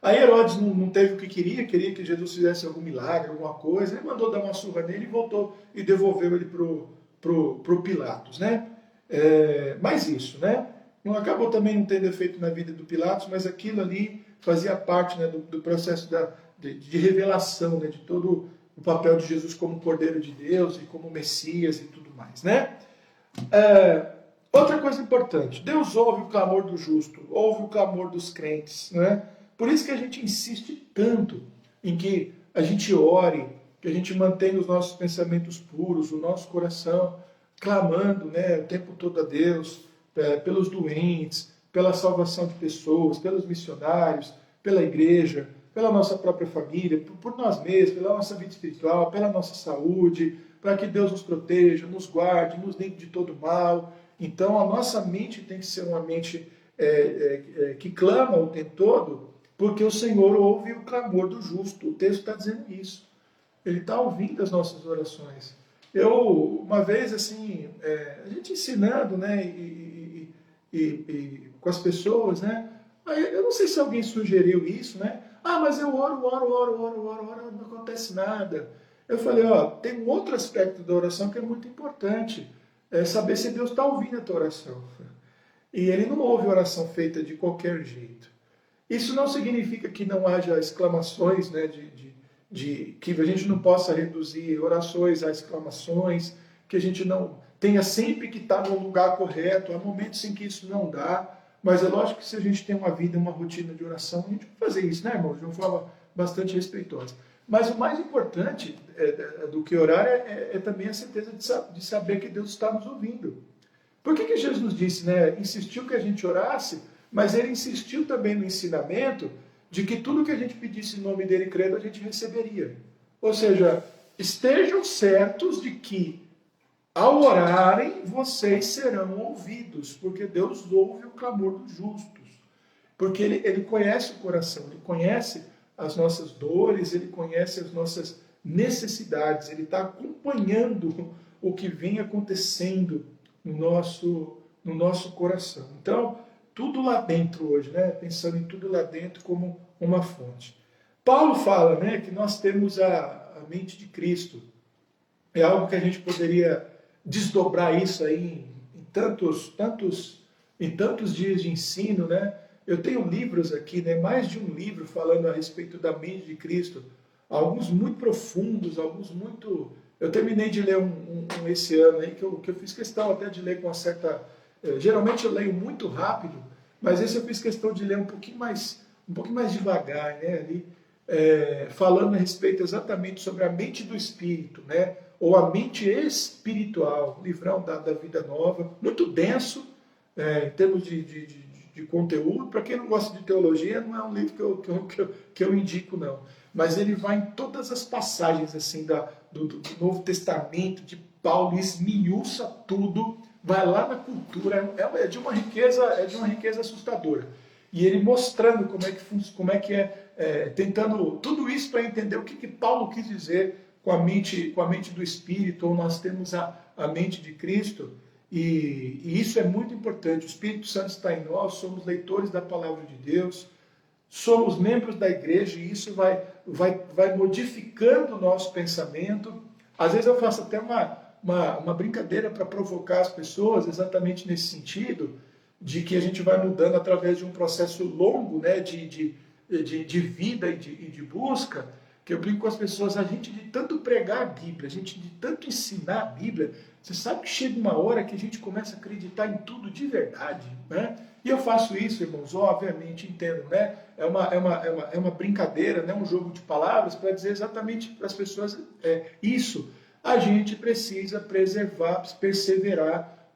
Aí Herodes não teve o que queria que Jesus fizesse algum milagre, alguma coisa, ele mandou dar uma surra nele e voltou e devolveu ele pro Pilatos, né? Mas isso, né? Não acabou também não tendo efeito na vida do Pilatos, mas aquilo ali fazia parte, né, do processo de revelação, né, de todo o papel de Jesus como Cordeiro de Deus e como Messias e tudo mais, né? Outra coisa importante, Deus ouve o clamor do justo, ouve o clamor dos crentes, né? Por isso que a gente insiste tanto em que a gente ore, que a gente mantenha os nossos pensamentos puros, o nosso coração clamando, né, o tempo todo a Deus, pelos doentes, pela salvação de pessoas, pelos missionários, pela igreja, pela nossa própria família, por nós mesmos, pela nossa vida espiritual, pela nossa saúde, para que Deus nos proteja, nos guarde, nos livre de todo mal. Então a nossa mente tem que ser uma mente que clama o tempo todo, porque o Senhor ouve o clamor do justo. O texto está dizendo isso. Ele está ouvindo as nossas orações. Uma vez, assim, a gente ensinando, né, e com as pessoas, né, eu não sei se alguém sugeriu isso, né, mas eu oro, não acontece nada. Eu falei, tem um outro aspecto da oração que é muito importante, é saber se Deus está ouvindo a tua oração. E Ele não ouve oração feita de qualquer jeito. Isso não significa que não haja exclamações, né, que a gente não possa reduzir orações a exclamações, que a gente não tenha sempre que estar no lugar correto. Há momentos em que isso não dá, mas é lógico que se a gente tem uma vida, uma rotina de oração, a gente vai fazer isso, né, irmãos? De uma forma bastante respeitosa. Mas o mais importante do que orar é também a certeza de saber que Deus está nos ouvindo. Por que Jesus nos disse, né? Insistiu que a gente orasse, mas ele insistiu também no ensinamento de que tudo que a gente pedisse em nome dele crendo, a gente receberia. Ou seja, estejam certos de que, ao orarem, vocês serão ouvidos, porque Deus ouve o clamor dos justos. Porque ele conhece o coração, ele conhece as nossas dores, ele conhece as nossas necessidades, ele está acompanhando o que vem acontecendo no nosso coração. Então, tudo lá dentro hoje, né? Pensando em tudo lá dentro como uma fonte. Paulo fala, né, que nós temos a mente de Cristo. É algo que a gente poderia desdobrar isso aí em tantos dias de ensino, né? Eu tenho livros aqui, né, mais de um livro falando a respeito da mente de Cristo. Alguns muito profundos, alguns muito... Eu terminei de ler um esse ano aí, que eu fiz questão até de ler com uma certa... geralmente eu leio muito rápido, mas esse eu fiz questão de ler um pouquinho mais devagar, né? Ali, falando a respeito exatamente sobre a mente do Espírito, né? Ou a mente espiritual, livrão da vida nova, muito denso em termos de conteúdo. Para quem não gosta de teologia, não é um livro que eu indico, não. Mas ele vai em todas as passagens assim do Novo Testamento, de Paulo, esmiuça tudo, vai lá na cultura, é de uma riqueza assustadora. E ele mostrando como é que tentando tudo isso para entender o que Paulo quis dizer com a mente do Espírito, ou nós temos a mente de Cristo, e isso é muito importante. O Espírito Santo está em nós, somos leitores da Palavra de Deus, somos membros da igreja, e isso vai modificando o nosso pensamento. Às vezes eu faço até uma brincadeira para provocar as pessoas, exatamente nesse sentido, de que a gente vai mudando através de um processo longo, né, de vida e de busca, que eu brinco com as pessoas, a gente de tanto pregar a Bíblia, a gente de tanto ensinar a Bíblia, você sabe que chega uma hora que a gente começa a acreditar em tudo de verdade, né? E eu faço isso, irmãos, obviamente, entendo, né? É uma brincadeira, né? Um jogo de palavras para dizer exatamente para as pessoas isso. A gente precisa preservar, perseverar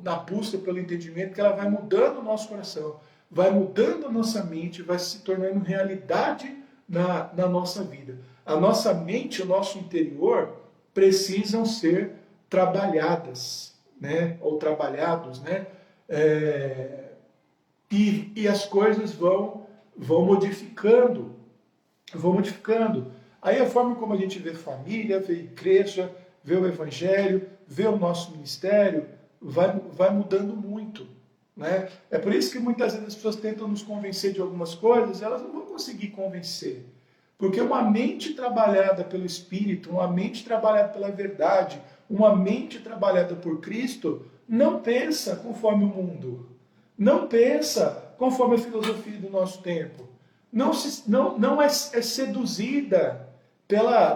na busca pelo entendimento, que ela vai mudando o nosso coração, vai mudando a nossa mente, vai se tornando realidade na nossa vida. A nossa mente, o nosso interior, precisam ser trabalhadas, né? Ou trabalhados, né? E as coisas vão modificando, Aí a forma como a gente vê família, vê igreja, vê o evangelho, vê o nosso ministério, vai mudando muito, né? É por isso que muitas vezes as pessoas tentam nos convencer de algumas coisas, elas não vão conseguir convencer. Porque uma mente trabalhada pelo Espírito, uma mente trabalhada pela verdade, uma mente trabalhada por Cristo, não pensa conforme o mundo. Não pensa conforme a filosofia do nosso tempo. Não é seduzida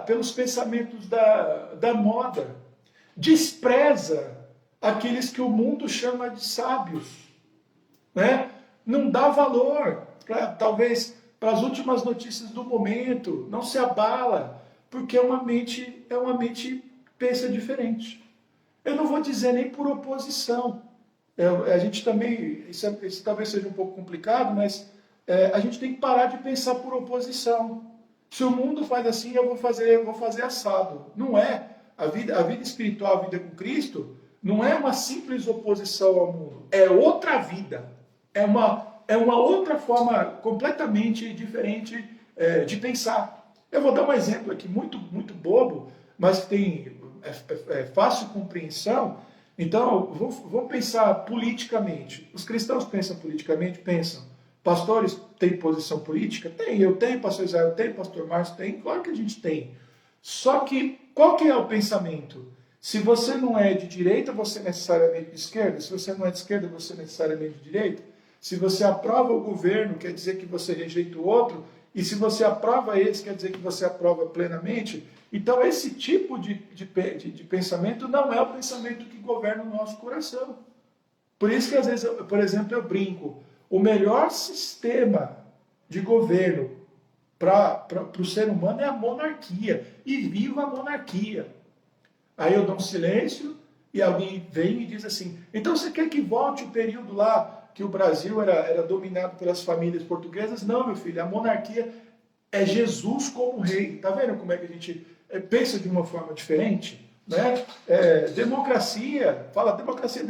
pelos pensamentos da moda. Despreza aqueles que o mundo chama de sábios, né? Não dá valor, talvez, para as últimas notícias do momento, não se abala, porque é uma mente que pensa diferente. Eu não vou dizer nem por oposição. A gente também, isso talvez seja um pouco complicado, mas a gente tem que parar de pensar por oposição. Se o mundo faz assim, eu vou fazer assado. Não é. A vida espiritual, a vida com Cristo, não é uma simples oposição ao mundo. É outra vida. É uma outra forma completamente diferente de pensar. Eu vou dar um exemplo aqui muito, muito bobo, mas que é fácil compreensão. Então, vou pensar politicamente. Os cristãos pensam politicamente? Pensam. Pastores têm posição política? Tem. Eu tenho, pastor Israel tem, pastor Márcio tem. Claro que a gente tem. Só que, qual que é o pensamento? Se você não é de direita, você é necessariamente de esquerda. Se você não é de esquerda, você é necessariamente de direita. Se você aprova o governo, quer dizer que você rejeita o outro. E se você aprova esse, quer dizer que você aprova plenamente. Então, esse tipo de pensamento não é o pensamento que governa o nosso coração. Por isso que, às vezes, por exemplo, eu brinco. O melhor sistema de governo para o ser humano é a monarquia. E viva a monarquia. Aí eu dou um silêncio e alguém vem e diz assim, então você quer que volte o período lá que o Brasil era dominado pelas famílias portuguesas? Não, meu filho, a monarquia é Jesus como rei. Tá vendo como é que a gente pensa de uma forma diferente? Né? Democracia, fala democracia.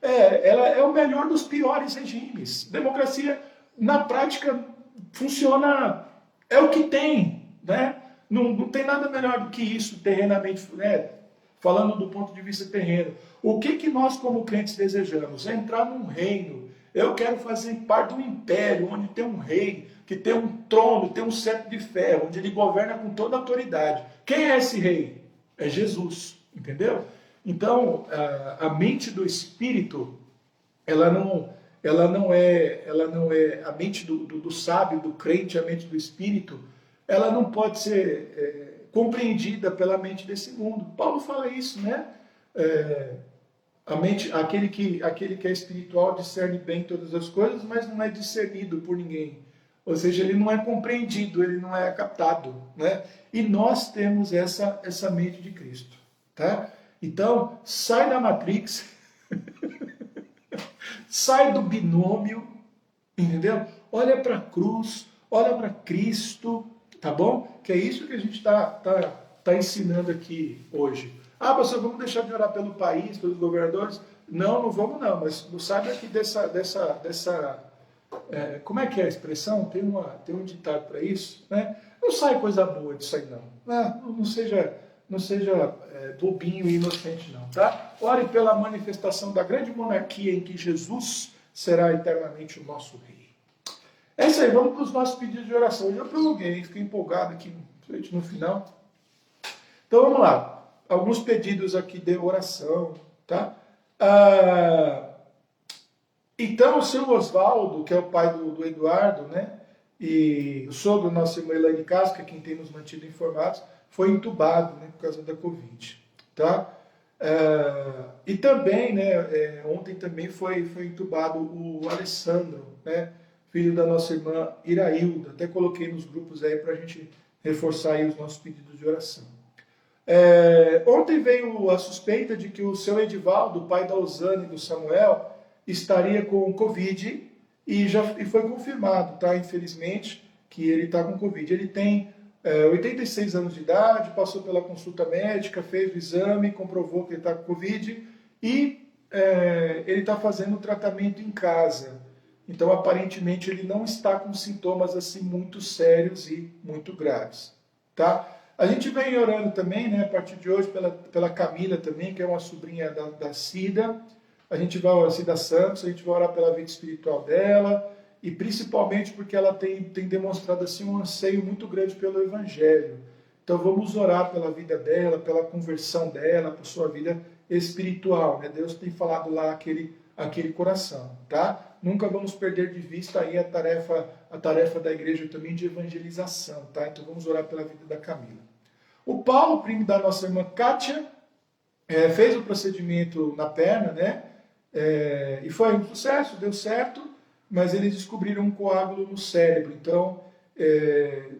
Ela é o melhor dos piores regimes. Democracia, na prática, funciona, é o que tem, né? Não tem nada melhor do que isso, terrenamente, né? Falando do ponto de vista terreno. O que nós, como crentes, desejamos? É entrar num reino. Eu quero fazer parte de um império, onde tem um rei, que tem um trono, tem um cetro de ferro, onde ele governa com toda a autoridade. Quem é esse rei? É Jesus, entendeu? Então, a mente do Espírito, ela não é a mente do sábio, do crente, a mente do Espírito, ela não pode ser compreendida pela mente desse mundo. Paulo fala isso, né? Aquele que é espiritual discerne bem todas as coisas, mas não é discernido por ninguém. Ou seja, ele não é compreendido, ele não é captado, né? E nós temos essa mente de Cristo, tá? Então, sai da Matrix, sai do binômio, entendeu? Olha para a cruz, olha para Cristo, tá bom? Que é isso que a gente tá ensinando aqui hoje. Ah, pastor, vamos deixar de orar pelo país, pelos governadores? Não vamos não, mas saiba que como é que é a expressão? Tem um ditado para isso, né? Não sai coisa boa disso aí não. Não seja bobinho e inocente não, tá? Ore pela manifestação da grande monarquia em que Jesus será eternamente o nosso rei. É isso aí, vamos para os nossos pedidos de oração. Eu já prolonguei, fiquei empolgado aqui no final. Então vamos lá. Alguns pedidos aqui de oração, tá? Então, o seu Oswaldo, que é o pai do Eduardo, né? E o sogro da nossa irmã Elaine Castro, que é quem tem nos mantido informados, foi entubado, né, por causa da Covid, tá? E também, né, ontem também foi entubado o Alessandro, né, filho da nossa irmã Irailda. Até coloquei nos grupos aí para a gente reforçar aí os nossos pedidos de oração. Ontem veio a suspeita de que o seu Edivaldo, pai da Osane e do Samuel, estaria com Covid e foi confirmado, tá? Infelizmente, que ele está com Covid. Ele tem 86 anos de idade, passou pela consulta médica, fez o exame, comprovou que ele está com Covid e ele está fazendo o tratamento em casa. Então, aparentemente, ele não está com sintomas assim muito sérios e muito graves, tá? A gente vem orando também, né, a partir de hoje, pela Camila também, que é uma sobrinha da Cida. A gente vai orar, Cida Santos, a gente vai orar pela vida espiritual dela, e principalmente porque ela tem demonstrado assim, um anseio muito grande pelo Evangelho. Então vamos orar pela vida dela, pela conversão dela, por sua vida espiritual. Né? Deus tem falado lá aquele coração, tá? Nunca vamos perder de vista aí a tarefa da igreja também de evangelização, tá? Então vamos orar pela vida da Camila. O Paulo, primo da nossa irmã Kátia, fez o procedimento na perna, né? E foi um sucesso, deu certo, mas eles descobriram um coágulo no cérebro. Então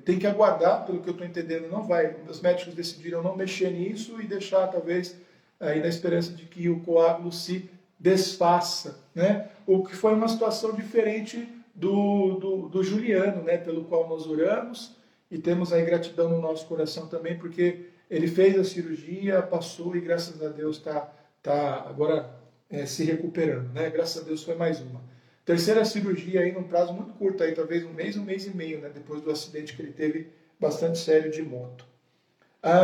tem que aguardar, pelo que eu estou entendendo, não vai. Os médicos decidiram não mexer nisso e deixar, talvez, aí na esperança de que o coágulo se desfaça, né? O que foi uma situação diferente do Juliano, né? Pelo qual nós oramos e temos aí gratidão no nosso coração também, porque ele fez a cirurgia, passou e graças a Deus está agora se recuperando, né? Graças a Deus foi mais uma. Terceira cirurgia aí num prazo muito curto, aí, talvez um mês e meio, né? Depois do acidente que ele teve bastante sério de moto.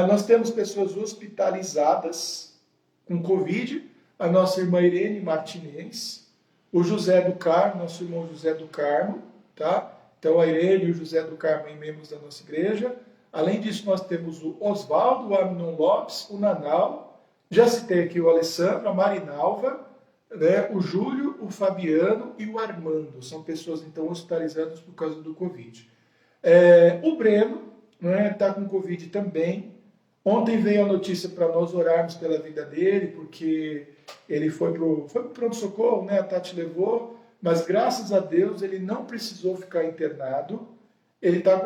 Nós temos pessoas hospitalizadas com Covid, a nossa irmã Irene Martinez, o José do Carmo, nosso irmão José do Carmo, tá? Então a Irene e o José do Carmo, membros da nossa igreja. Além disso, nós temos o Oswaldo, o Aminon Lopes, o Nanal, já citei aqui o Alessandro, a Marinalva, né? O Júlio, o Fabiano e o Armando. São pessoas, então, hospitalizadas por causa do Covid. O Breno, né, está com Covid também. Ontem veio a notícia para nós orarmos pela vida dele, porque ele foi pro pronto-socorro, né? A Tati levou, mas graças a Deus ele não precisou ficar internado.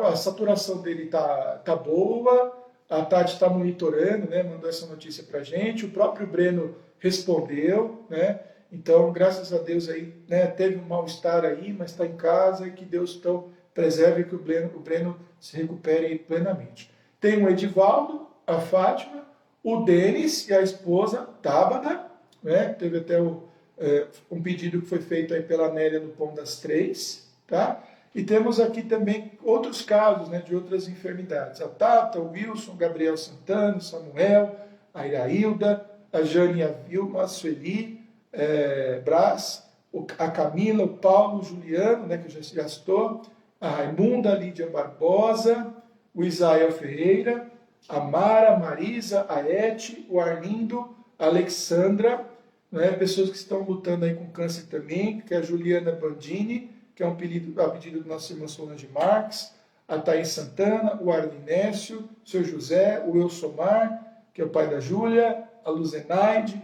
A saturação dele tá boa, a Tati está monitorando, né? Mandou essa notícia para a gente, o próprio Breno respondeu, né? Então, graças a Deus aí, né? Teve um mal-estar aí, mas está em casa e que Deus então preserve que o Breno se recupere plenamente. Tem o Edivaldo, a Fátima, o Denis e a esposa, Tábada, né? Teve até um pedido que foi feito aí pela Nélia no Pão das Três, tá? E temos aqui também outros casos, né, de outras enfermidades. A Tata, o Wilson, o Gabriel Santana, o Samuel, a Irailda, a Jane, a Vilma, a Sueli, Brás, a Camila, o Paulo, o Juliano, né, que eu já citou, a Raimunda, a Lídia Barbosa, o Isael Ferreira, a Mara, a Marisa, a Ete, o Arlindo, a Alexandra, né, pessoas que estão lutando aí com câncer também, que é a Juliana Bandini, que é a pedido do nosso irmão Solange Marques, a Thaís Santana, o Arlinécio, o seu José, o Elsomar, que é o pai da Júlia, a Luzenaide,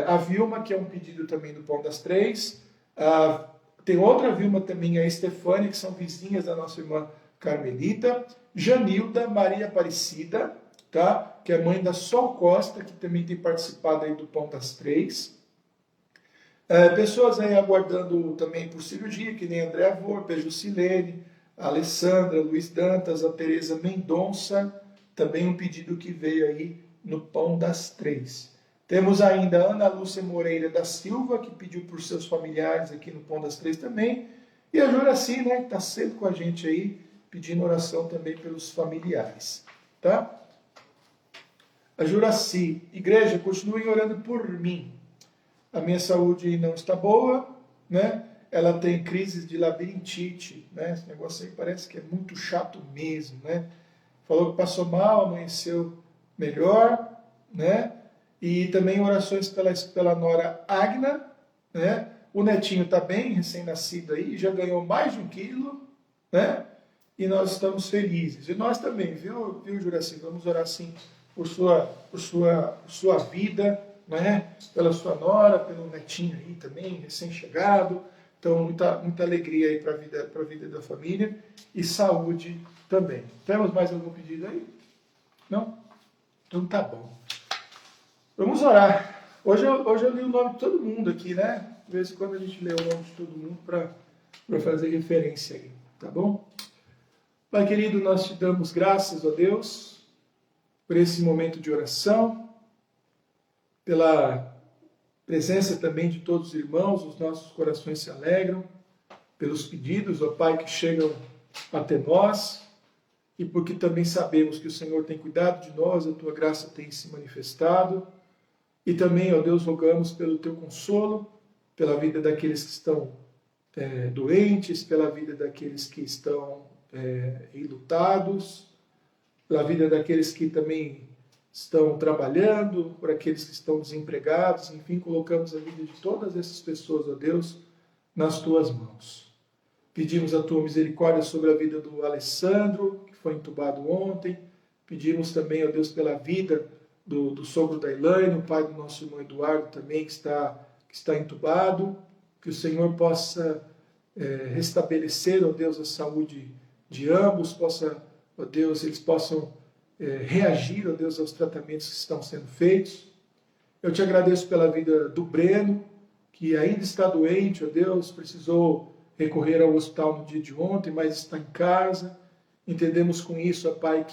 a Vilma, que é um pedido também do Pão das Três, tem outra Vilma também, a Estefânia, que são vizinhas da nossa irmã Carmelita, Janilda, Maria Aparecida, tá? Que é mãe da Sol Costa, que também tem participado aí do Pão das Três. Pessoas aí aguardando também por cirurgia, que nem a Andréa Vorpe, a Jusilene, a Alessandra, Luiz Dantas, a Tereza Mendonça, também um pedido que veio aí no Pão das Três. Temos ainda a Ana Lúcia Moreira da Silva, que pediu por seus familiares aqui no Pão das Três também, e a Juraci, né, que está sempre com a gente aí, pedindo oração também pelos familiares, tá? A Juraci, igreja, continuem orando por mim. A minha saúde não está boa, né? Ela tem crises de labirintite, né? Esse negócio aí parece que é muito chato mesmo, né? Falou que passou mal, amanheceu melhor, né? E também orações pela nora Agna, né? O netinho está bem, recém-nascido aí, já ganhou mais de 1 quilo, né? E nós estamos felizes. E nós também, viu Juraci? Vamos orar sim por sua vida, né? Pela sua nora, pelo netinho aí também, recém-chegado. Então, muita alegria aí para a vida da família e saúde também. Temos mais algum pedido aí? Não? Então tá bom. Vamos orar. Hoje eu li o nome de todo mundo aqui, né? De vez em quando a gente lê o nome de todo mundo para fazer referência aí, tá bom? Pai querido, nós te damos graças, ó Deus, por esse momento de oração, pela presença também de todos os irmãos, os nossos corações se alegram, pelos pedidos, ó Pai, que chegam até nós, e porque também sabemos que o Senhor tem cuidado de nós, a tua graça tem se manifestado, e também, ó Deus, rogamos pelo teu consolo, pela vida daqueles que estão doentes, pela vida daqueles que estão enlutados, pela vida daqueles que também estão trabalhando, por aqueles que estão desempregados, enfim, colocamos a vida de todas essas pessoas, ó Deus, nas tuas mãos. Pedimos a tua misericórdia sobre a vida do Alessandro, que foi entubado ontem. Pedimos também, ó Deus, pela vida do sogro da Elaine, o pai do nosso irmão Eduardo também, que está entubado. Que o Senhor possa restabelecer, ó Deus, a saúde de ambos, ó Deus, eles possam reagir, ó Deus, aos tratamentos que estão sendo feitos. Eu te agradeço pela vida do Breno, que ainda está doente, ó Deus, precisou recorrer ao hospital no dia de ontem, mas está em casa. Entendemos com isso, ó Pai,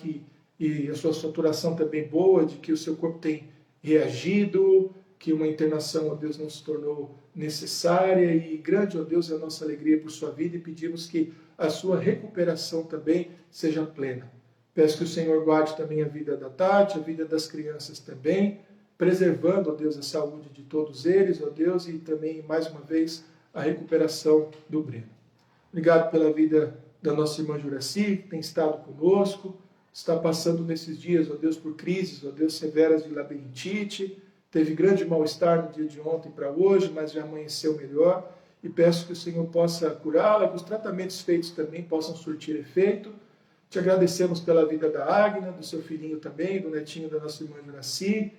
e a sua saturação também boa, de que o seu corpo tem reagido, que uma internação, ó Deus, não se tornou necessária, e grande, ó Deus, é a nossa alegria por sua vida, e pedimos que a sua recuperação também seja plena. Peço que o Senhor guarde também a vida da Tati, a vida das crianças também, preservando, ó Deus, a saúde de todos eles, ó Deus, e também, mais uma vez, a recuperação do Breno. Obrigado pela vida da nossa irmã Juraci, que tem estado conosco, está passando nesses dias, ó Deus, por crises, ó Deus, severas de labirintite, teve grande mal-estar no dia de ontem para hoje, mas já amanheceu melhor, e peço que o Senhor possa curá-la, que os tratamentos feitos também possam surtir efeito. Te agradecemos pela vida da Agna, do seu filhinho também, do netinho da nossa irmã Juraci.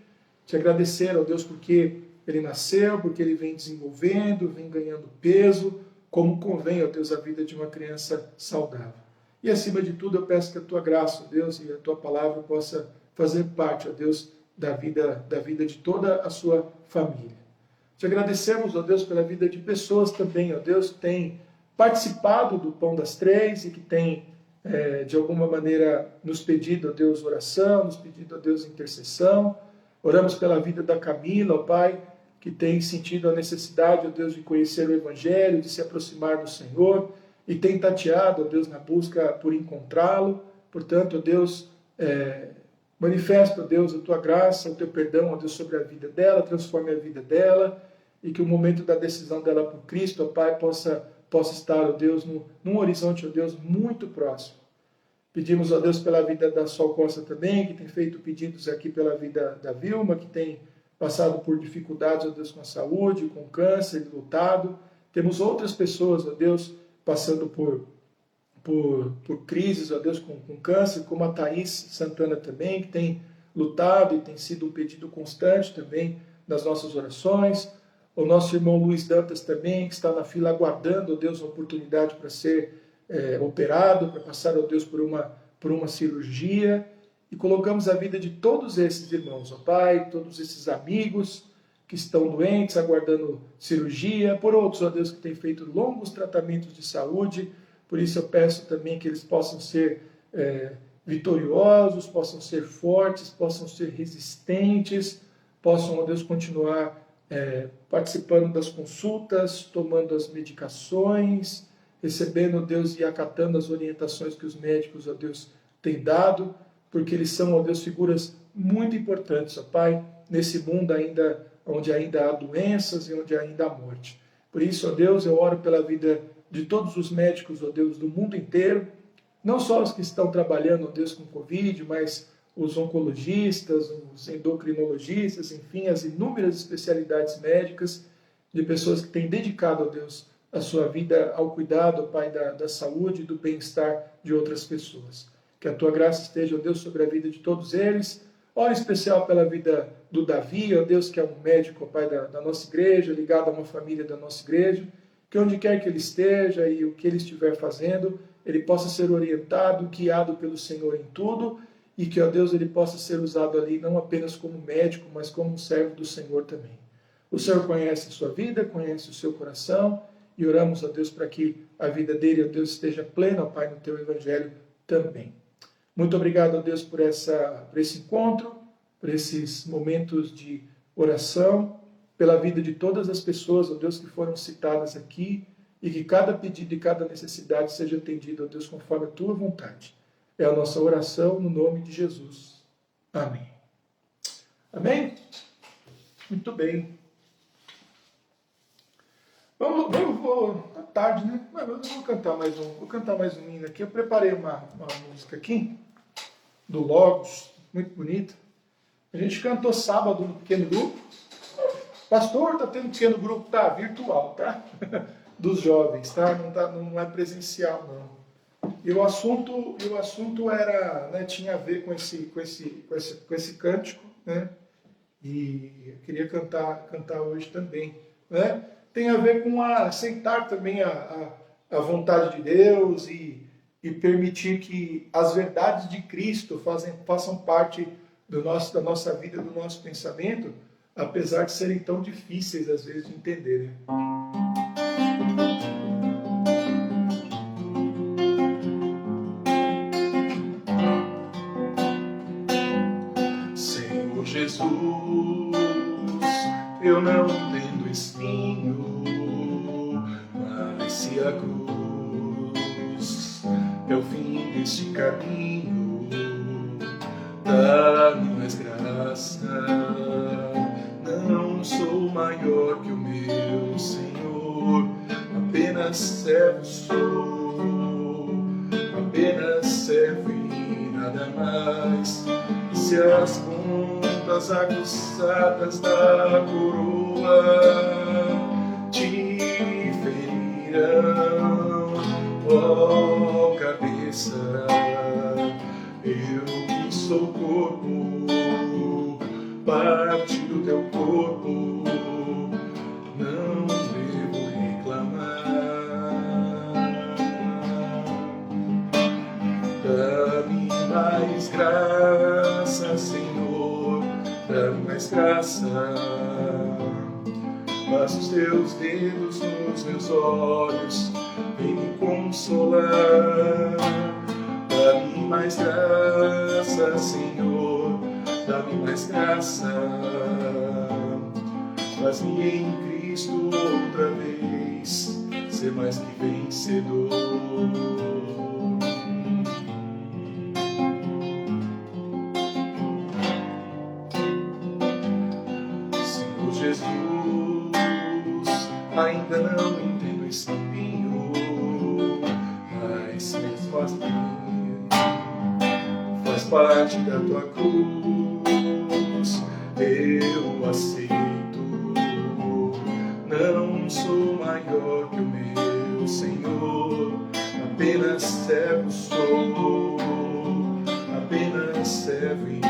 Te agradecer, ó Deus, porque ele nasceu, porque ele vem desenvolvendo, vem ganhando peso, como convém, ó Deus, a vida de uma criança saudável. E acima de tudo, eu peço que a tua graça, ó Deus, e a tua palavra possa fazer parte, ó Deus, da vida de toda a sua família. Te agradecemos, ó Deus, pela vida de pessoas também, ó Deus, que têm participado do Pão das Três e que têm, de alguma maneira, nos pedido, ó Deus, oração, nos pedido, ó Deus, intercessão. Oramos pela vida da Camila, ó Pai, que tem sentido a necessidade, ó Deus, de conhecer o Evangelho, de se aproximar do Senhor, e tem tateado, ó Deus, na busca por encontrá-lo. Portanto, ó Deus, manifesta, ó Deus, a tua graça, o teu perdão, ó Deus, sobre a vida dela, transforme a vida dela, e que o momento da decisão dela por Cristo, ó Pai, possa estar, ó Deus, num horizonte, ó Deus, muito próximo. Pedimos, ó Deus, pela vida da Sol Costa também, que tem feito pedidos aqui pela vida da Vilma, que tem passado por dificuldades, ó Deus, com a saúde, com câncer, lutado. Temos outras pessoas, ó Deus, passando por crises, ó Deus, com câncer, como a Thaís Santana também, que tem lutado e tem sido um pedido constante também nas nossas orações. O nosso irmão Luiz Dantas também, que está na fila aguardando, ó Deus, a oportunidade para ser operado, para passar, ó Deus, por uma cirurgia. E colocamos a vida de todos esses irmãos, ó Pai, todos esses amigos que estão doentes, aguardando cirurgia, por outros, ó Deus, que têm feito longos tratamentos de saúde. Por isso eu peço também que eles possam ser vitoriosos, possam ser fortes, possam ser resistentes, possam, ó Deus, continuar participando das consultas, tomando as medicações, recebendo, ó Deus, e acatando as orientações que os médicos, ó Deus, têm dado, porque eles são, ó Deus, figuras muito importantes, ó Pai, nesse mundo ainda, onde ainda há doenças e onde ainda há morte. Por isso, ó Deus, eu oro pela vida de todos os médicos, ó Deus, do mundo inteiro, não só os que estão trabalhando, ó Deus, com Covid, mas os oncologistas, os endocrinologistas, enfim, as inúmeras especialidades médicas de pessoas que têm dedicado, ó Deus, a sua vida ao cuidado, ó Pai, da saúde e do bem-estar de outras pessoas. Que a tua graça esteja, ó Deus, sobre a vida de todos eles. Ora em especial pela vida do Davi, ó Deus, que é um médico, ó Pai, da nossa igreja, ligado a uma família da nossa igreja, que onde quer que ele esteja e o que ele estiver fazendo, ele possa ser orientado, guiado pelo Senhor em tudo, e que, ó Deus, ele possa ser usado ali não apenas como médico, mas como um servo do Senhor também. O Senhor conhece a sua vida, conhece o seu coração, e oramos a Deus para que a vida dele, ó Deus, esteja plena, ó Pai, no teu evangelho também. Muito obrigado, ó Deus, por esse encontro, por esses momentos de oração, pela vida de todas as pessoas, ó Deus, que foram citadas aqui, e que cada pedido e cada necessidade seja atendido, ó Deus, conforme a tua vontade. É a nossa oração no nome de Jesus. Amém. Amém? Muito bem. Tá tarde, né? Mas eu vou cantar mais um hino aqui. Eu preparei uma música aqui, do Logos, muito bonita. A gente cantou sábado no pequeno grupo. Pastor, tá tendo pequeno grupo, tá? Virtual, tá? Dos jovens, tá? Não é presencial, não. E o assunto era, né, tinha a ver com esse cântico, né? E eu queria cantar hoje também, né? Tem a ver com aceitar também a vontade de Deus e permitir que as verdades de Cristo façam parte da nossa vida, do nosso pensamento, apesar de serem tão difíceis às vezes de entender, né? Senhor Jesus, eu não entendo espinho, mas se a cruz é o fim deste caminho, dá-me mais graça. Não sou maior que o meu Senhor, apenas servo sou, apenas servo e nada mais. Se as pontas aguçadas da coroa te ferirão, ó cabeça, eu que sou corpo, parte do teu corpo, não devo reclamar. Dá-me mais graça, Senhor, dá-me mais graça. Passa os teus dedos nos meus olhos, vem me consolar. Dá-me mais graça, Senhor, dá-me mais graça. Faz-me em Cristo outra vez ser mais que vencedor. Senhor Jesus, ainda não entendo esse caminho, mas mesmo assim faz parte da tua cruz, eu aceito. Não sou maior que o meu Senhor, apenas servo sou, apenas servo e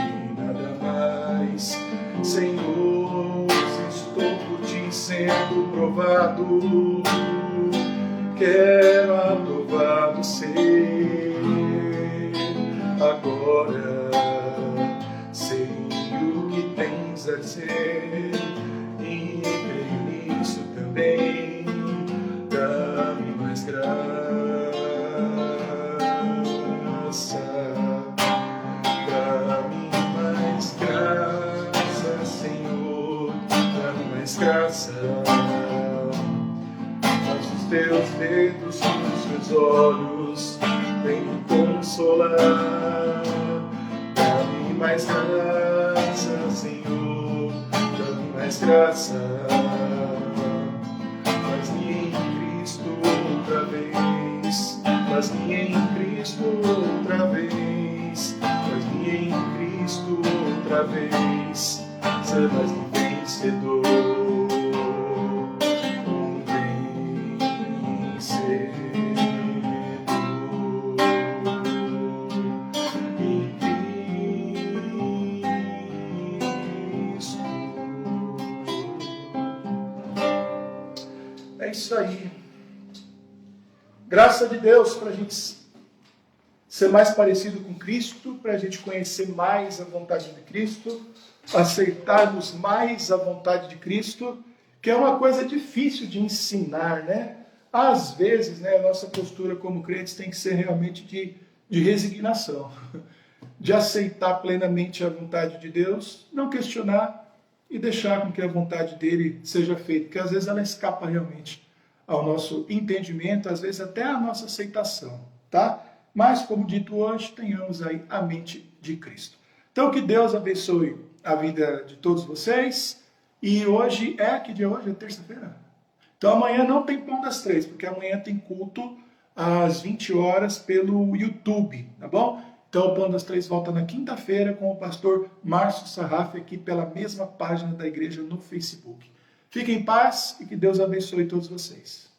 nada mais. Senhor, se estou por ti sendo provado, quero aprovado ser. Agora sei o que tens a dizer e creio nisso também. Dá-me mais graça, dá-me mais graça, Senhor, dá-me mais graça. Faz os teus dedos nos meus olhos, vem me consolar. Dá-me mais graça, Senhor, dá-me mais graça. Faz-me em Cristo outra vez, faz-me em Cristo outra vez, faz-me em Cristo outra vez, ser mais que vencedor. É isso aí. Graça de Deus para a gente ser mais parecido com Cristo, para a gente conhecer mais a vontade de Cristo, aceitarmos mais a vontade de Cristo, que é uma coisa difícil de ensinar, né? Às vezes, né, a nossa postura como crentes tem que ser realmente de resignação, de aceitar plenamente a vontade de Deus, não questionar e deixar com que a vontade dele seja feita, porque às vezes ela escapa realmente ao nosso entendimento, às vezes até à nossa aceitação, tá? Mas, como dito hoje, tenhamos aí a mente de Cristo. Então, que Deus abençoe a vida de todos vocês. E hoje que dia é hoje? É terça-feira? Então, amanhã não tem Pão das Três, porque amanhã tem culto às 20 horas pelo YouTube, tá bom? Então, o Pão das Três volta na quinta-feira com o pastor Márcio Sarraf aqui pela mesma página da igreja no Facebook. Fiquem em paz e que Deus abençoe todos vocês.